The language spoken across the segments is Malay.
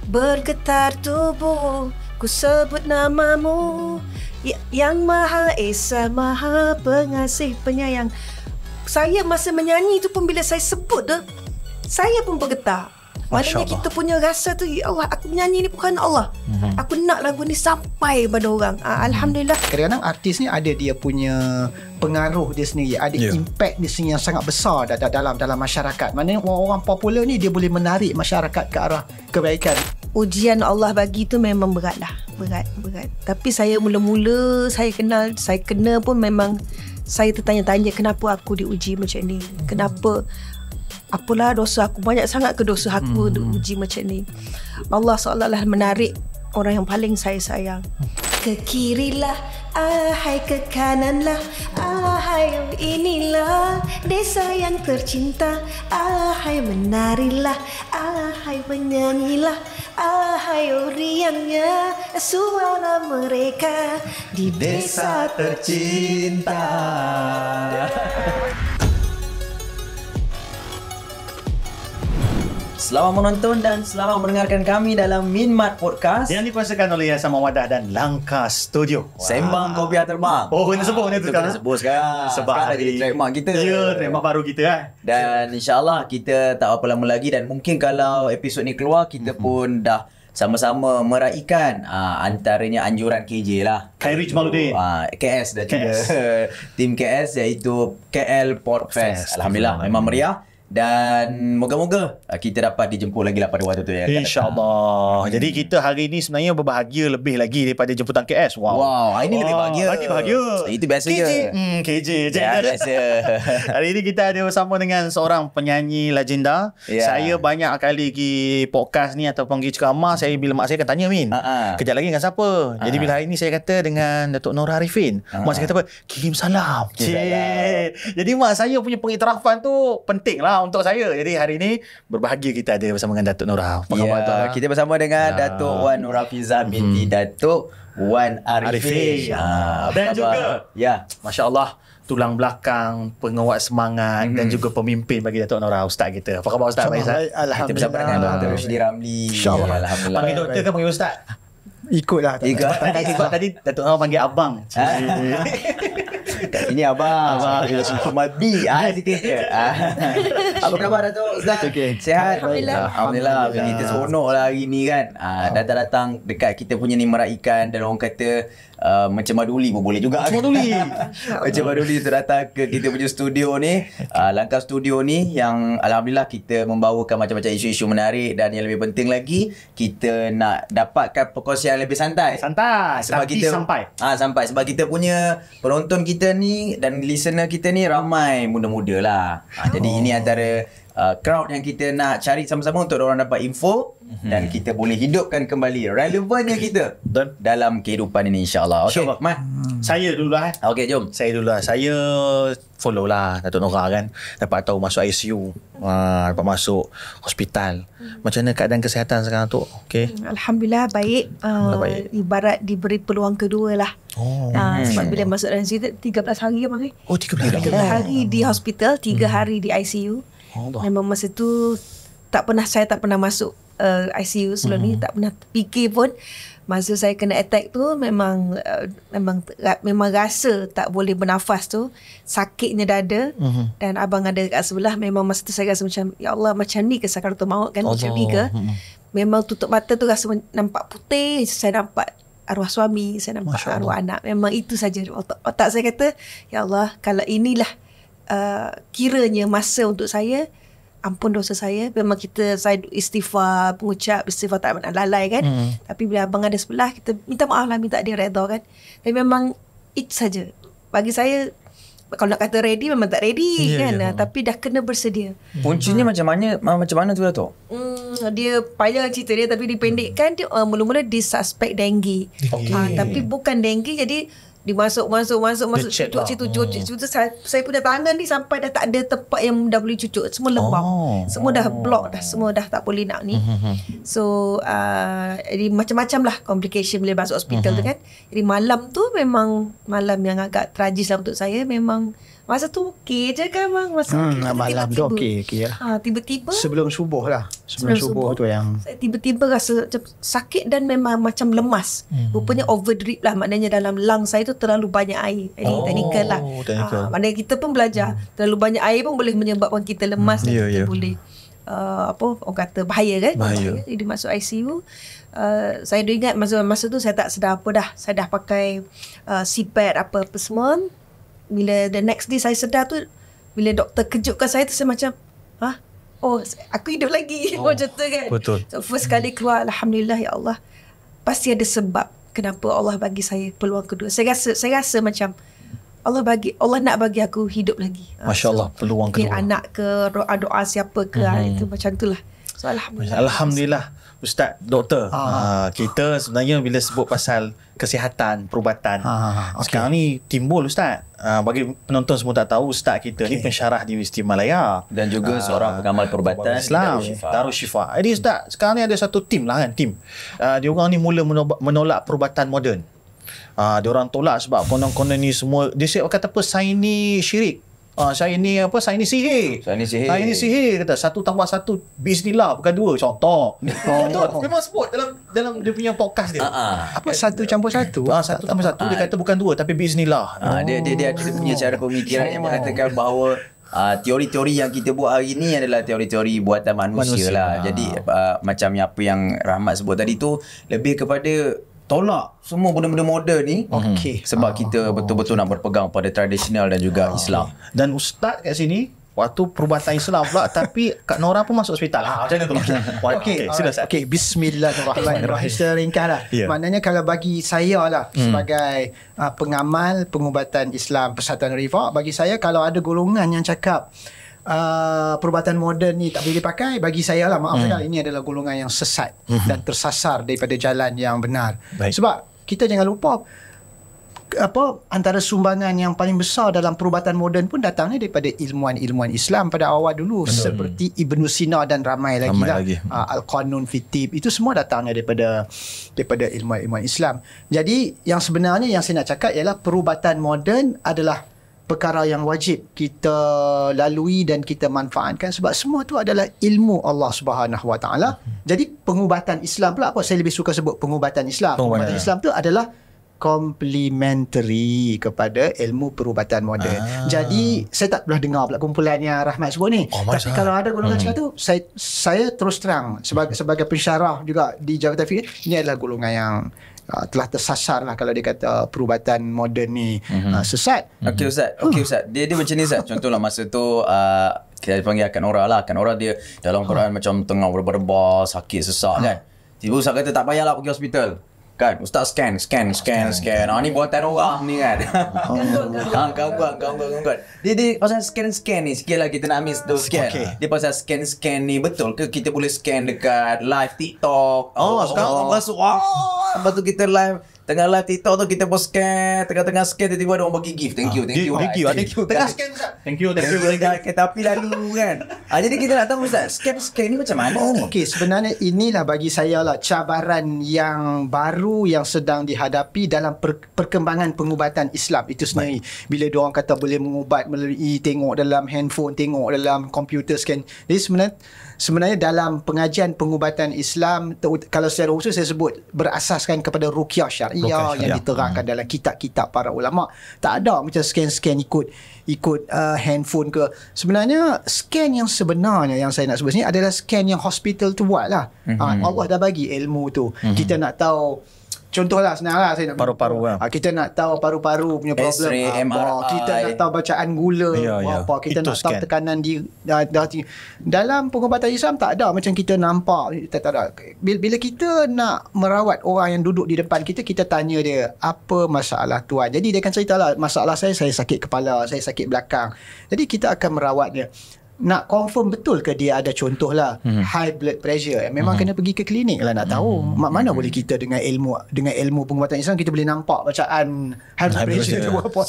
Bergetar tubuh, ku sebut namamu, Yang Maha Esa, Maha Pengasih Penyayang. Saya masa menyanyi tu pun, bila saya sebut tu, saya pun bergetar. Maknanya kita punya rasa tu, ya Allah, aku menyanyi ni bukan Allah. Aku nak lagu ni sampai pada orang. Alhamdulillah. Kadang-kadang artis ni ada dia punya pengaruh dia sendiri, ada impact dia sendiri yang sangat besar dalam masyarakat. Maknanya orang-orang popular ni dia boleh menarik masyarakat ke arah kebaikan. Ujian Allah bagi tu memang berat lah. Berat. Tapi saya mula-mula saya kena pun memang saya tertanya-tanya, kenapa aku diuji macam ni? Kenapa? Apalah dosa aku? Banyak sangat ke dosa aku diuji macam ni? Allah seolah-olah menarik orang yang paling saya sayang. Ke kirilah, ahai ke kananlah, ahai inilah desa yang tercinta, ahai menarilah, ahai menyanyilah, ahai riangnya suara mereka di desa tercinta. Selamat menonton dan selamat mendengarkan kami dalam Minmat Podcast yang dikuasakan oleh Yayasan Mawadah dan Langkah Studio. Sembang Kopiah Terbang. Oh, kena sebut ni tu sekarang. Kena sebut sekarang. Sebab hari trademark kita. Ya, trademark baru kita kan. Dan insyaAllah kita tak apa lama lagi, dan mungkin kalau episod ni keluar, kita pun dah sama-sama meraihkan antaranya anjuran KJ lah. Khairi Jamaluddin. KS dah juga. Tim KS iaitu KL Podfest. Alhamdulillah memang meriah. Dan moga-moga kita dapat dijemput lagi lah pada waktu tu ya. InsyaAllah. Jadi kita hari ni sebenarnya berbahagia lebih lagi daripada jemputan KS. Wow, hari ni lebih bahagia. Hari bahagia. Itu biasa je. KJ je. Ya, biasa. Hari ni kita ada bersama dengan seorang penyanyi legenda. Saya banyak kali pergi podcast ni ataupun pergi ceramah, bila mak saya akan tanya, Min, kejap lagi dengan siapa? Jadi bila hari ni saya kata dengan Datuk Nur Arifin, mak saya kata apa? Kirim salam. Jadi mak saya punya pengiktirafan tu penting lah untuk saya. Jadi hari ni berbahagia kita ada bersama dengan Datuk Nora. Apa khabar tuan? Kita bersama dengan Datuk Wan Nur Hafizah binti Datuk Wan Arifin. Dan juga Masya Allah, tulang belakang, penguat semangat dan juga pemimpin bagi Datuk Nora, Ustaz kita. Apa khabar Ustaz? Alhamdulillah. Kita bersama dengan Dr. Rushdi Ramli. InsyaAllah. Alhamdulillah. Panggil doktor ke panggil Ustaz? Ikutlah. Sebab tadi Datuk Nora panggil abang. Kat sini abang Madi apa khabar Datuk Ustaz? Sihat? Alhamdulillah. Kita seronok lah hari ni kan. Datang-datang dekat kita punya ni meraihkan, dan orang kata macam Maduli pun boleh juga. Macam Maduli tu datang ke kita punya studio ni, Langkah Studio ni, yang Alhamdulillah kita membawakan macam-macam isu-isu menarik, dan yang lebih penting lagi kita nak dapatkan perkongsian lebih santai. Sebab kita sampai sebab kita punya penonton kita ni dan listener kita ni ramai muda-muda lah. Jadi ini antara crowd yang kita nak cari sama-sama untuk orang dapat info dan kita boleh hidupkan kembali relevannya kita dalam kehidupan ini, insyaAllah. Okey, Mat. Saya dulu lah. Okey, jom. Saya dulu lah. Saya follow lah Datuk Nora kan. Dapat tahu masuk ICU. Dapat masuk hospital. Macam mana keadaan kesihatan sekarang tu? Okay. Alhamdulillah baik. Ibarat diberi peluang kedua lah. Sebab bila masuk dalam situ 13 hari abang. 13 hari. 13 hari di hospital, 3 hari di ICU. Memang masa tu saya tak pernah masuk ICU sebelum ni, tak pernah fikir pun. Masa saya kena attack tu memang rasa tak boleh bernafas tu, sakitnya dada. Dan abang ada kat sebelah, memang masa tu saya rasa macam, ya Allah, macam ni ke sakaratul maut kan, macam ni ke. Memang tutup mata tu rasa nampak putih, saya nampak arwah suami, saya nampak arwah anak. Memang itu saja otak saya kata, ya Allah, kalau inilah kiranya masa untuk saya, ampun dosa saya. Memang saya istighfar, pengucap istighfar, tak lalai kan. Tapi bila abang ada sebelah, kita minta maaf lah, minta dia redha kan. Dan memang itu saja. Bagi saya, kalau nak kata ready, memang tak ready kan. Tapi dah kena bersedia. Puncinya macam mana tu Datuk? Dia panjang cerita dia, tapi dipendekkan, dia mula-mula disuspek dengue. Tapi bukan dengue, jadi dimasuk cucuk situ. Saya punya tangan ni sampai dah tak ada tempat yang dah boleh cucuk, semua lembab. Semua dah block dah, semua dah tak boleh nak ni. So jadi macam-macam lah complication bila masuk hospital tu kan. Jadi malam tu memang malam yang agak tragis lah untuk saya. Memang Masa tu okey je kan bang. Masa malam tu okey lah. Tiba-tiba sebelum subuh lah. Sebelum subuh tu yang saya tiba-tiba rasa macam sakit dan memang macam lemas. Rupanya overdrip lah. Maknanya dalam lung saya tu terlalu banyak air. Ini teknikal lah. Maknanya kita pun belajar. Terlalu banyak air pun boleh menyebabkan kita lemas dan kita boleh orang kata bahaya kan. Bahaya. Jadi masuk ICU. Saya dah ingat masa tu saya tak sedar apa dah. Saya dah pakai CPAP apa semua. Bila the next day saya sedar tu, bila doktor kejutkan saya tu, saya macam aku hidup lagi. Macam tu kan. Betul. So first kali keluar, alhamdulillah ya Allah, pasti ada sebab kenapa Allah bagi saya peluang kedua. Saya rasa macam Allah nak bagi aku hidup lagi. Masya Allah, peluang kedua. Anak ke, doa siapa ke, itu macam itulah. So Alhamdulillah. Ustaz, doktor, kita sebenarnya bila sebut pasal kesihatan, perubatan, sekarang ni timbul Ustaz. Bagi penonton semua tak tahu, Ustaz kita ni pensyarah di Istimewa Malaya dan juga seorang pengamal perubatan Islam Darul Shifa. Jadi Ustaz, sekarang ni ada satu tim lah kan, dia orang ni mula menolak perubatan moden. Dia orang tolak sebab konon-konon ni semua dia kata apa, sains ni syirik. Saya ni sihir. Saya ni sihir kata 1 + 1 bismillah bukan 2 contoh. Memang sebut dalam dia punya podcast dia. Apa 1 + 1? 1 + 1 dia kata bukan 2 tapi bismillah. Dia punya cara pemikiran yang mengatakan bahawa teori-teori yang kita buat hari ni adalah teori-teori buatan manusia lah. Jadi macam apa yang Rahmat sebut tadi tu, lebih kepada tolak semua benda-benda moden ni. Sebab kita betul-betul nak berpegang pada tradisional dan juga Islam. Dan Ustaz kat sini waktu perubatan Islam pula tapi Kak Nora pun masuk hospital. Macam tu. Okey, bismillahirrahmanirrahim. Seringkah lah. Maknanya kalau bagi saya lah sebagai pengamal pengubatan Islam Persatuan Rifa, bagi saya kalau ada golongan yang cakap perubatan moden ni tak boleh dipakai, bagi saya lah, maaf ini adalah golongan yang sesat dan tersasar daripada jalan yang benar. Sebab kita jangan lupa antara sumbangan yang paling besar dalam perubatan moden pun datangnya daripada ilmuwan-ilmuwan Islam pada awal dulu. Seperti Ibn Sina dan ramai lagi. Al-Qanun fi Tib, itu semua datangnya daripada ilmuwan-ilmuwan Islam. Jadi yang sebenarnya yang saya nak cakap ialah perubatan moden adalah perkara yang wajib kita lalui dan kita manfaatkan sebab semua tu adalah ilmu Allah Subhanahu Wa Taala. Jadi pengubatan Islam pula apa saya lebih suka sebut pengubatan Islam. Pengubatan Islam tu adalah complementary kepada ilmu perubatan moden. Jadi saya tak pernah dengar pula kumpulan yang Rahmat sebut ni. Tapi kalau ada golongan cakap tu, saya terus terang sebagai pensyarah juga di Jabatan Fiqh, ini adalah golongan yang telah tersasar lah kalau dia kata perubatan moden ni sesat. Okey Ustaz. Dia macam ni Ustaz. Contohlah masa tu kita panggil Kak Nora lah. Kak Nora dia dalam keadaan macam tengah berdebar, sakit sesak kan. Tiba Ustaz kata tak payahlah pergi hospital. Kan Ustaz scan. Ni buatan orang ni kan. Gangguan. Dia pasal scan ni sikit lah kita nak ambil tu scan. Dia pasal scan ni betul ke kita boleh scan dekat live TikTok? Sekarang orang masuk lepas tu kita live tengah live TikTok tu kita pun scan, tengah scan tiba-tiba ada orang bagi gift. Thank you. Tengah scan Ustaz. Thank you. Kereta api lalu kan. Jadi kita nak tahu Ustaz, scan ni macam mana ni? Okey, sebenarnya inilah bagi saya lah cabaran yang baru yang sedang dihadapi dalam perkembangan pengubatan Islam itu sendiri. Bila diorang kata boleh mengubat melalui tengok dalam handphone, tengok dalam komputer scan. Jadi sebenarnya dalam pengajian pengubatan Islam, kalau secara khusus saya sebut berasaskan kepada ruqyah syariah yang diterangkan dalam kitab-kitab para ulama. Tak ada macam scan-scan ikut handphone ke. Sebenarnya scan yang sebenarnya yang saya nak sebut sini adalah scan yang hospital tu buat lah. Allah dah bagi ilmu tu. Kita nak tahu, contohlah senanglah saya nak paru-paru kita nak tahu paru-paru punya problem apa, kita nak tahu bacaan gula apa, kita nak tahu tekanan di darah tinggi. Dalam pengubatan Islam tak ada macam kita nampak, tak ada. Bila kita nak merawat orang yang duduk di depan kita, kita tanya dia apa masalah tuan. Jadi dia akan ceritalah masalah saya sakit kepala, saya sakit belakang. Jadi kita akan merawat dia. nak confirm betul ke dia ada contohlah high blood pressure, memang kena pergi ke klinik lah nak tahu. Mana boleh kita dengan ilmu pengobatan Islam kita boleh nampak bacaan high blood pressure tu apa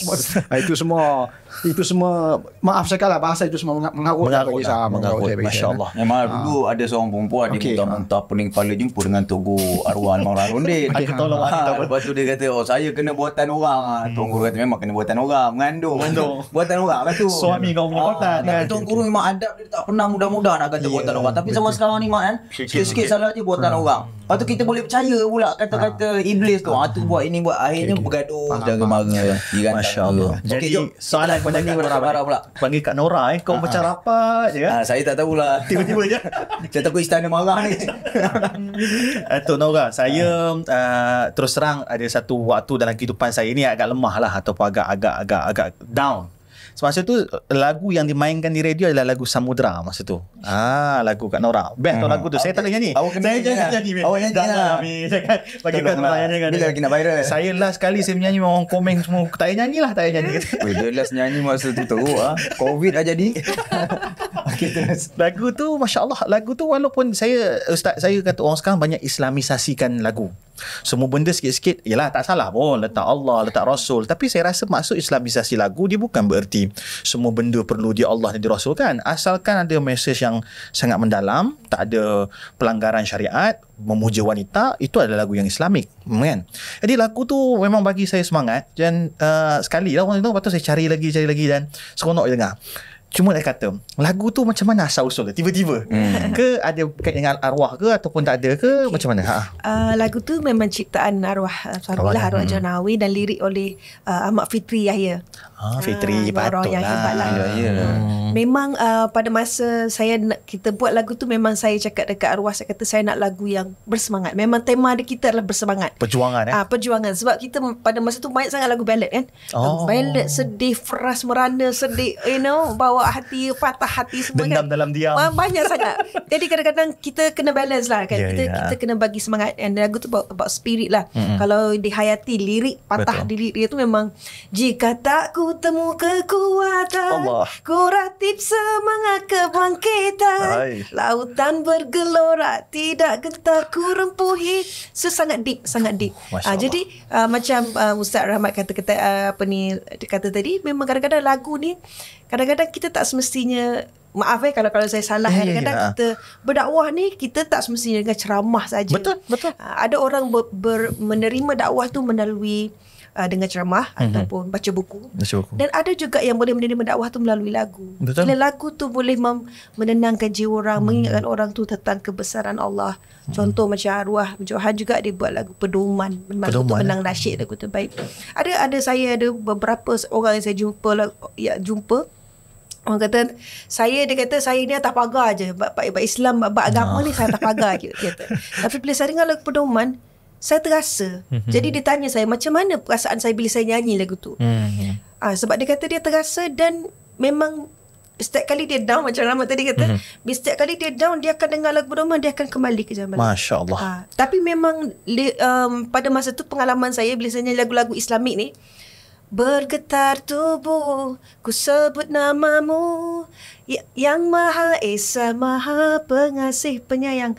semua. Itu semua maaf sekali bahasa itu semua mengarut bagi saya. Masya-Allah. Memang dulu ada seorang perempuan dia muntah-muntah pening kepala jumpa dengan Togo arwah Almarhum Rondin. Tolong lepas tu dia kata saya kena buatan orang. Tuan Guru kata memang kena buatan orang, mengandung. Buatan orang lah tu. Suami kau punya buatan kan. Tuan Guru memang adab dia tak pernah mudah-mudah nak kata buatan orang. Tapi sama sekarang ni Mak kan, sikit-sikit salah je buatan orang. Lepas tu kita boleh percaya pula kata-kata iblis tu. Tu buat ini buat akhirnya bergaduh jaga mara. Masya-Allah. Jadi soalan pada ni berapa pula. Panggil Kak Nora kau macam rapat je kan. Saya tak tahulah. Tiba-tiba je. Saya takut istana marah ni. Tok Nora, saya terus terang ada satu waktu dalam kehidupan saya ni agak lemah lah ataupun agak down. Semasa tu lagu yang dimainkan di radio adalah lagu Samudra masa tu. Lagu Kak Nora. Best tu lagu tu. Saya tak boleh nyanyi. Saya nyanyi. Awak nyanyi lah. Jangan bagi Kak Nora nyanyi kan. Bila lagi nak viral. Saya last kali saya menyanyi orang komen semua tak payah nyanyi lah, tak payah nyanyi. Dia last nyanyi masa tu teruk Covid dah jadi. Okey terus. Lagu tu masya-Allah, lagu tu walaupun ustaz saya kata orang sekarang banyak islamisasikan lagu. Semua benda sikit-sikit yalah tak salah pun, letak Allah, letak Rasul, tapi saya rasa maksud islamisasi lagu dia bukan bererti semua benda perlu di Allah dan di Rasul kan, asalkan ada mesej yang sangat mendalam, tak ada pelanggaran syariat, memuja wanita, itu adalah lagu yang Islamik kan. Jadi lagu tu memang bagi saya semangat dan sekali lah orang tu, lepas tu saya cari lagi dan seronok je dengar. Cuma dia kata lagu tu macam mana asal-usul dia tiba-tiba ke ada berkait dengan arwah ke ataupun tak ada ke macam mana? Lagu tu memang ciptaan arwah Janawi dan lirik oleh Ahmad Fitri Yahya. Fitri patut lah. Memang pada masa kita buat lagu tu memang saya cakap dekat arwah, saya kata saya nak lagu yang bersemangat. Memang tema kita adalah bersemangat. Perjuangan perjuangan sebab kita pada masa tu banyak sangat lagu ballad kan. Ballad sedih, feras merana, sedih, bawa hati, patah hati semua. Dendam kan dalam diam. Banyak sangat. Jadi kadang-kadang kita kena balance lah kan. Kita kena bagi semangat. Dan lagu tu about spirit lah. Kalau dihayati lirik patah di lirik dia tu memang jika tak ku temu kekuatan ku ratib semangat kebangkitan lautan bergelora tidak gentar ku rempuhi. Sangat deep. Jadi macam Ustaz Rahmat kata tadi, memang kadang-kadang lagu ni kadang-kadang kita tak semestinya, maaf kalau saya salah, kadang-kadang kita berdakwah ni kita tak semestinya dengan ceramah saja. Betul. Ada orang menerima dakwah tu melalui dengan ceramah ataupun baca buku. Dan ada juga yang boleh menerima dakwah tu melalui lagu. Bila lagu tu boleh menenangkan jiwa orang, mengingatkan orang tu tentang kebesaran Allah. Contoh macam arwah Johan juga dia buat lagu pedoman untuk menang nasyid, lagu tu baik. Ada beberapa orang yang saya jumpa orang kata dia kata saya ni atas pagar je, bab Islam, bab agama ni saya atas pagar je dia kata. Tapi bila saya dengar lagu pedoman saya terasa. Jadi dia tanya saya macam mana perasaan saya bila saya nyanyi lagu tu. Sebab dia kata dia terasa dan memang setiap kali dia down, macam Rahmat tadi kata, setiap kali dia down dia akan dengar lagu pedoman, dia akan kembali ke zaman. Masya-Allah. Tapi memang pada masa tu pengalaman saya bila saya nyanyi lagu-lagu Islamik ni, bergetar tubuh ku sebut namamu yang Maha Esa, Maha Pengasih Penyayang.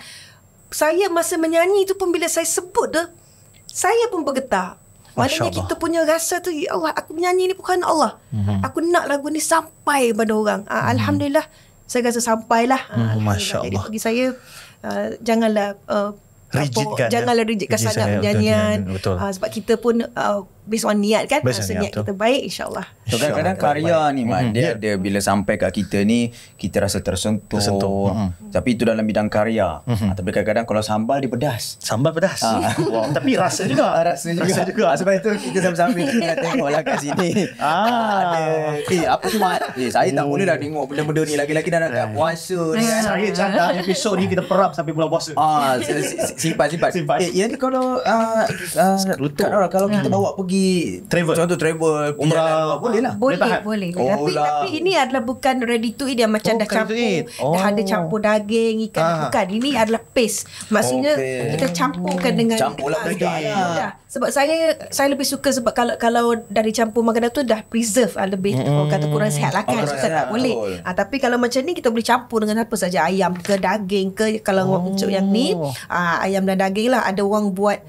Saya masa menyanyi tu pun bila saya sebut tu saya pun bergetar. Maknanya kita punya rasa tu, ya Allah, aku menyanyi ni bukan Allah. Aku nak lagu ni sampai pada orang. Alhamdulillah saya rasa sampailah. Masya-Allah. Jadi bagi saya janganlah rigidkan sangat penyanyian. Sebab kita pun based on niat kan, niat kita baik, insyaAllah. So kadang-kadang karya ni Mak, dia bila sampai kat kita ni kita rasa tersentuh. Tapi itu dalam bidang karya. Tapi kadang-kadang kalau sambal dia pedas. Sambal pedas. Tapi rasa juga. Rasa juga. Sebab itu kita sambil-sambil kita tengoklah kat sini. Apa tu Mak? Saya tak boleh dah tengok benda-benda ni, lagi-lagi dah nak kat puasa ni. Saya cadang episod ni kita perap sampai bulan puasa. Simpan. Yang ni kalau kalau kita bawa pergi travel, contoh travel umrah, boleh lah. Boleh. Tapi ini adalah bukan ready to eat, dia macam dah campur, dah ada campur daging, ikan. Bukan, ini adalah paste. Maksudnya kita campurkan dengan campurlah Sebab saya lebih suka sebab kalau dari campur makanan tu dah preserve lebih orang kata kurang sihat lah kan. Suka tak boleh. Tapi kalau macam ni kita boleh campur dengan apa saja, ayam ke daging ke. Kalau untuk yang ni ayam dan daging lah. Ada orang buat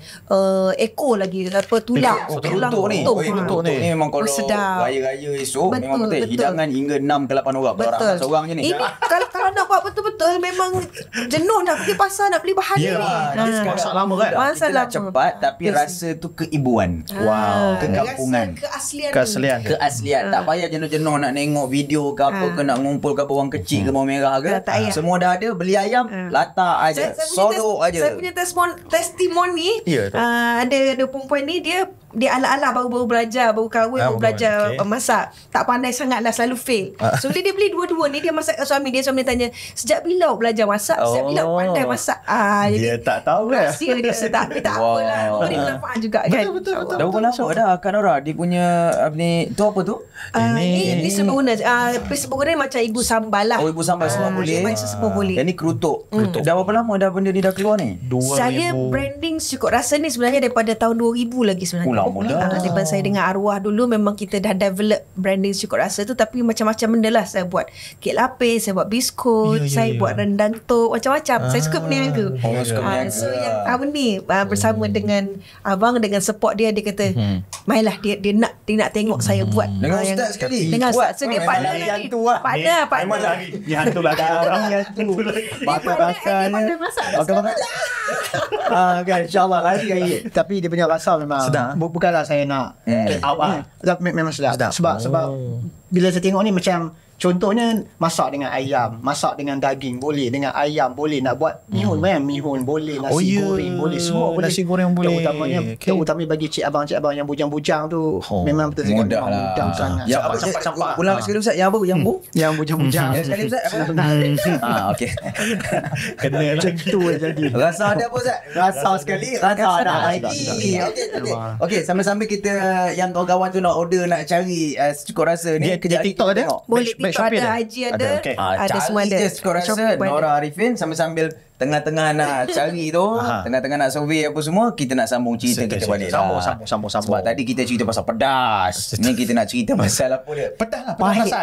ekor lagi, apa tulang. Untuk ni memang kalau raya-raya esok memang betul hidangan hingga 6 ke 8 orang. Betul. Seorang je ni. Ini kalau nak buat betul-betul memang jenuh nak pergi pasar nak beli bahan ni. Masak lama kan. Kita nak cepat tapi rasa tu keibuan. Kekampungan. Keaslian. Tak payah jenuh-jenuh nak tengok video ke apa ke, nak ngumpul ke orang kecil ke bawang merah ke. Semua dah ada, beli ayam, latar aja. Sodok aja. Saya punya testimoni ada perempuan ni dia ala-ala baru belajar, baru kahwin, baru belajar masak. Tak pandai sangat lah, selalu fail. So dia beli dua-dua ni, dia masak kat suami dia. Suami dia tanya, sejak bila belajar masak? Sejak bila pandai masak? Dia tak tahu kan. Rahsia dia sedap. Tapi tak apalah, beri manfaat juga kan. Betul. Dah berapa lama dah Kak Nora dia punya ni tu apa tu? Ini sempurna. Sempurna macam ibu sambal lah. Ibu sambal semua boleh. Semua boleh. Yang ni kerutuk. Dah berapa lama dah benda ni dah keluar ni? Saya branding cukup rasa ni sebenarnya daripada tahun 2000 lagi sebenarnya. Daripada saya dengan arwah dulu memang kita dah develop branding cukup rasa tu, tapi macam-macam benda lah. Saya buat kek lapis, saya buat biskut, saya buat rendang tok, macam-macam. Saya suka berniaga. So yang tahun ni bersama dengan abang, dengan support dia kata, mainlah dia nak tengok saya buat. Dengan ustaz sekali. Dengan ustaz. So dia partner lagi. Partner. Dia hantu belakang orang ni. Bakar kan, insyaAllah lagi. Tapi dia punya rasa memang bukanlah saya nak memang sedap. Sebab bila saya tengok ni macam contohnya masak dengan ayam, masak dengan daging boleh, dengan ayam boleh, nak buat mihun kan, mihun boleh, nasi goreng boleh, semua boleh. Nasi goreng boleh. Terutamanya bagi cik abang yang bujang-bujang tu memang betul sekali, mudah sangat. Campak pulang sekali Ustaz, yang apa? Yang bujang-bujang. Sekali Ustaz apa? Okey. Kena macam tu jadi. Rasa ada apa Ustaz? Rasa sekali, rasa ada lagi. Okey, sambil-sambil kita yang kawan-kawan tu nak order, nak cari cukup rasa ni, kerja TikTok ada? Boleh TikTok ada, IG ada. Ada semua ada. Cari je cukup rasa Nora Arifin, sambil-sambil tengah-tengah nak cari tu, tengah-tengah nak survey apa semua, kita nak sambung cerita kita balik lah. Sambung. Sebab tadi kita cerita pasal pedas. Ni kita nak cerita pasal apa dia? Pedas lah,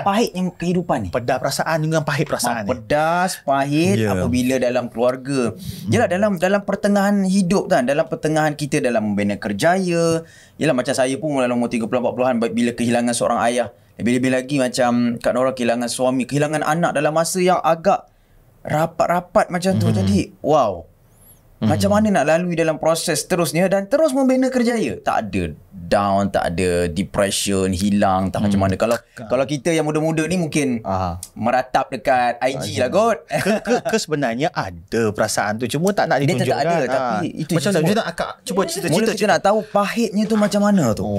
pahit yang kehidupan ni. Pedas perasaan dengan pahit perasaan ni. Pedas, pahit apabila dalam keluarga. Yalah, dalam pertengahan hidup kan, dalam pertengahan kita dalam membina kerjaya. Yalah, macam saya pun dalam umur 30-40-an bila kehilangan seorang ayah. Lebih-lebih lagi macam Kak Nora kehilangan suami, kehilangan anak dalam masa yang agak rapat-rapat macam tu. Jadi macam mana nak lalui dalam proses terusnya dan terus membina kerjaya? Tak ada down, tak ada depression, hilang, tak macam mana. Kalau kita yang muda-muda ni mungkin meratap dekat IG lah kot. Ke sebenarnya ada perasaan tu, cuma tak nak ditunjukkan. Dia tak ada, tapi itu macam mana nak akak cuba cerita. Mula kita nak tahu pahitnya tu macam mana tu.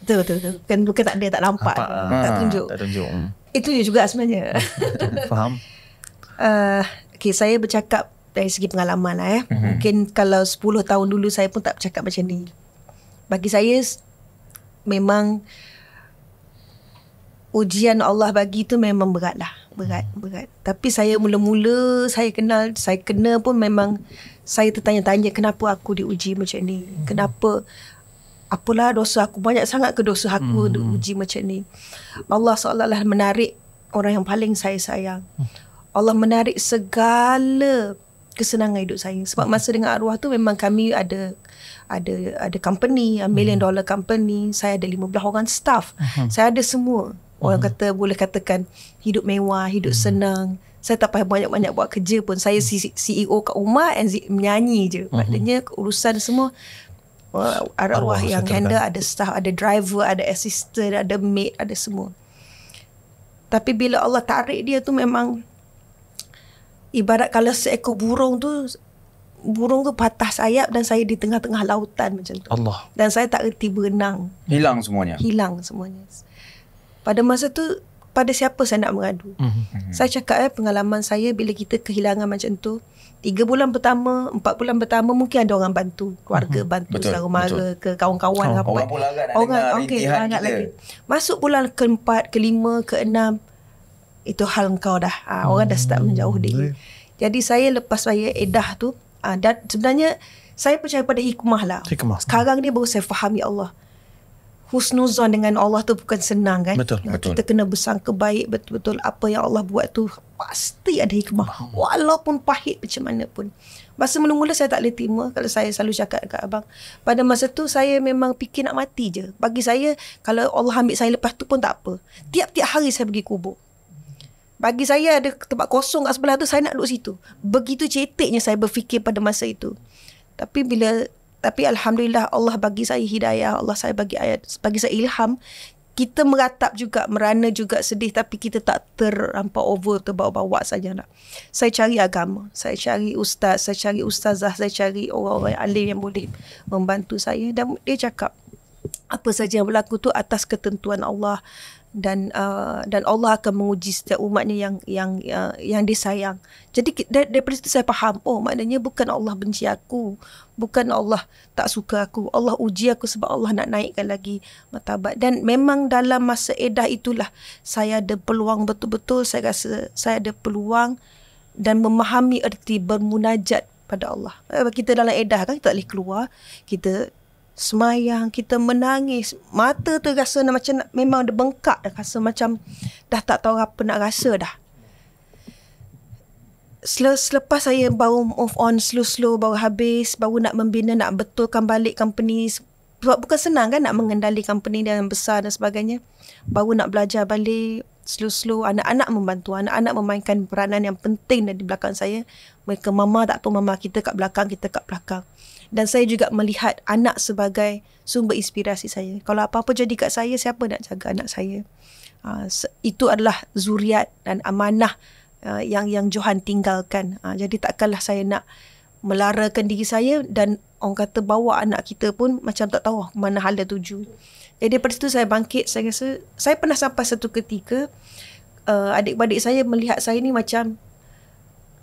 Betul. Kan bukan tak ada, tak nampak. Tak tunjuk. Itu juga sebenarnya. Faham. Okay, saya bercakap dari segi pengalaman lah. Mungkin kalau 10 tahun dulu saya pun tak bercakap macam ni. Bagi saya memang ujian Allah bagi tu memang berat lah. Berat. Tapi saya mula-mula saya kena pun memang saya tertanya-tanya kenapa aku diuji macam ni. Kenapa? Apalah dosa aku, banyak sangat ke dosa aku diuji macam ni. Allah seolah-olah menarik orang yang paling saya sayang. Allah menarik segala kesenangan hidup saya. Sebab masa dengan arwah tu memang kami ada company, $1 million company. Saya ada 15 orang staff. Saya ada semua. Orang kata, boleh katakan hidup mewah, hidup senang. Saya tak payah banyak-banyak buat kerja pun. Saya CEO kat rumah and menyanyi je. Maknanya urusan semua arwah yang handle, ada staff, ada driver, ada assistant, ada maid, ada semua. Tapi bila Allah tarik dia tu memang ibarat kalau seekor burung tu patah sayap dan saya di tengah-tengah lautan macam tu. Allah. Dan saya tak reti berenang. Hilang semuanya. Pada masa tu, pada siapa saya nak mengadu? Saya cakap pengalaman saya bila kita kehilangan macam tu, 3 bulan pertama, 4 bulan pertama mungkin ada orang bantu, keluarga bantu, saudara mara ke kawan-kawan orang pula kan sangat lagi. Masuk bulan ke-4, ke-5, ke-6, itu hal engkau dah. Orang dah start menjauh dia. Jadi saya lepas saya edah tu, Dan sebenarnya saya percaya pada hikmah lah. Sekarang ni baru saya faham, ya Allah, husnuzon dengan Allah tu bukan senang kan. Betul. Kita kena bersangka baik betul-betul. Apa yang Allah buat tu pasti ada hikmah, walaupun pahit macam mana pun. Masa mula-mula saya tak boleh terima. Kalau saya selalu cakap dekat abang, pada masa tu saya memang fikir nak mati je. Bagi saya, kalau Allah ambil saya lepas tu pun tak apa. Tiap-tiap hari saya pergi kubur. Bagi saya ada tempat kosong kat sebelah tu, saya nak duduk situ. Begitu ceteknya saya berfikir pada masa itu. Tapi alhamdulillah Allah bagi saya hidayah, Allah bagi saya ilham. Kita meratap juga, merana juga, sedih, tapi kita tak terlampau over, terbawa-bawa saja nak. Saya cari agama, saya cari ustaz, saya cari ustazah, saya cari orang-orang alim yang boleh membantu saya. Dan dia cakap, apa saja yang berlaku tu atas ketentuan Allah, dan Allah akan menguji setiap umatnya yang disayang. Jadi daripada situ saya faham, maknanya bukan Allah benci aku, bukan Allah tak suka aku, Allah uji aku sebab Allah nak naikkan lagi martabat. Dan memang dalam masa edah itulah saya ada peluang betul-betul, saya rasa saya ada peluang dan memahami erti bermunajat pada Allah. Kita dalam edah kan, kita tak boleh keluar, kita semayang, kita menangis, mata tu rasa macam memang dia bengkak dah, rasa macam dah tak tahu apa nak rasa dah. Selepas saya baru move on slow-slow, baru habis, baru nak membina, nak betulkan balik company. Sebab bukan senang kan nak mengendali company yang besar dan sebagainya. Baru nak belajar balik slow-slow. Anak-anak membantu, anak-anak memainkan peranan yang penting di belakang saya. Mereka mama tak apa, mama kita kat belakang, kita kat belakang. Dan saya juga melihat anak sebagai sumber inspirasi saya. Kalau apa-apa jadi kat saya, siapa nak jaga anak saya? Itu adalah zuriat dan amanah yang Johan tinggalkan. Jadi takkanlah saya nak melarakan diri saya dan orang kata bawa anak kita pun macam tak tahu mana hala tuju. Jadi daripada situ saya bangkit. Saya rasa saya pernah sampai satu ketika adik-beradik saya melihat saya ni macam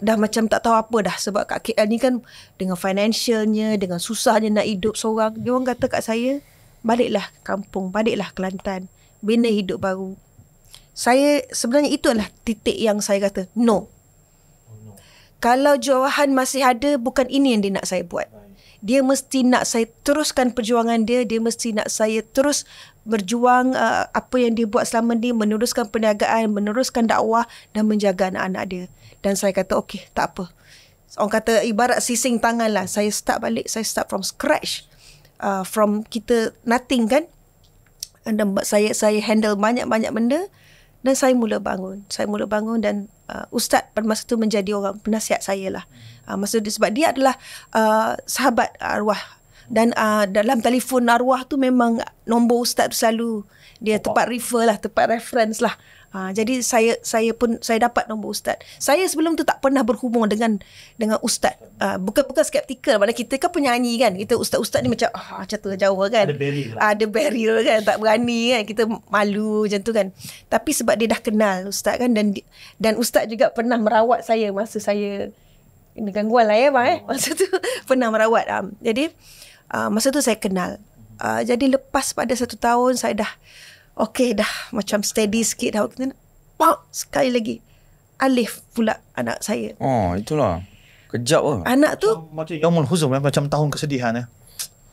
dah macam tak tahu apa dah. Sebab kat KL ni kan dengan financialnya, dengan susahnya nak hidup seorang. Dia orang kata kat saya, baliklah kampung, baliklah Kelantan, bina hidup baru. Saya sebenarnya itu adalah titik yang saya kata no. Kalau Johan masih ada, bukan ini yang dia nak saya buat. Dia mesti nak saya teruskan perjuangan dia. Dia mesti nak saya terus berjuang apa yang dia buat selama ni, meneruskan perniagaan, meneruskan dakwah dan menjaga anak-anak dia. Dan saya kata okey, tak apa. Orang kata ibarat sising tangan lah. Saya start balik, saya start from scratch. From kita nothing kan. Dan saya handle banyak-banyak benda. Dan saya mula bangun. Dan Ustaz pada masa tu menjadi orang penasihat saya lah. Maksud dia, sebab dia adalah sahabat arwah. Dan dalam telefon arwah tu memang nombor Ustaz tu selalu dia tempat refer lah, tempat reference lah. Jadi saya dapat nombor Ustaz. Saya sebelum tu tak pernah berhubung dengan Ustaz. Bukan skeptikal. Maksudnya kita kan penyanyi kan. Kita Ustaz-Ustaz ni macam tu jauh kan. Ada barrier kan. Tak berani kan. Kita malu macam tu kan. Tapi sebab dia dah kenal Ustaz kan. Dan Ustaz juga pernah merawat saya masa saya ini gangguan lah bang masa tu pernah merawat. Jadi masa tu saya kenal. Jadi lepas pada 1 tahun saya dah okey dah macam steady sikit dah. Sekali lagi Alif pula anak saya. Itulah kejap lah. Anak tu macam Yaumul Huzum macam tahun kesedihan.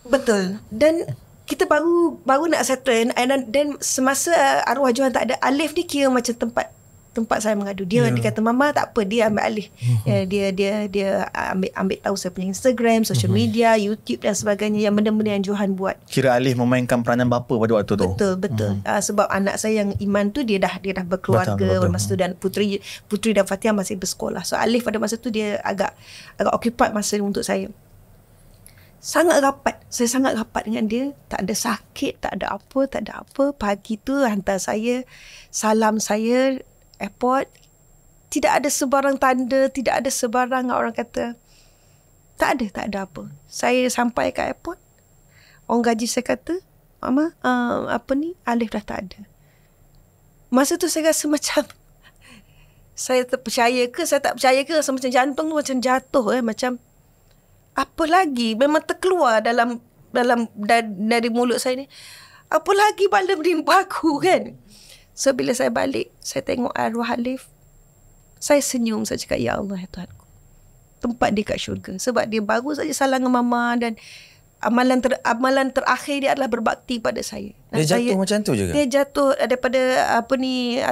Betul. Dan kita baru nak settle. Dan semasa arwah Johan tak ada, Alif ni kira macam tempat saya mengadu. Dia kata mama tak apa, dia ambil alih. Dia ambil tahu saya punya Instagram, social media, YouTube dan sebagainya, yang benda-benda yang Johan buat. Kira Alif memainkan peranan bapa pada waktu tu. Betul. Sebab anak saya yang Iman tu dia dah berkeluarga pada masa tu, dan putri dan Fatihah masih bersekolah. So Alif pada masa tu dia agak occupied masa untuk saya. Saya sangat rapat dengan dia. Tak ada sakit, tak ada apa. Pagi tu hantar saya, salam saya airport, tidak ada sebarang tanda, tidak ada sebarang orang kata. Tak ada apa. Saya sampai ke airport, orang gaji saya kata, Mama, Alif dah tak ada. Masa tu saya rasa macam, saya percaya ke, saya tak percaya ke, rasa macam jantung tu macam jatuh. Macam, apa lagi? Memang terkeluar dari mulut saya ni. Apa lagi bala menimpa aku kan? So bila saya balik, saya tengok arwah Alif, saya senyum, saya cakap, ya Allah ya Tuhanku, tempat dia kat syurga. Sebab dia baru saja salah dengan mama dan amalan terakhir dia adalah berbakti pada saya. Dan dia jatuh macam tu juga? Dia jatuh daripada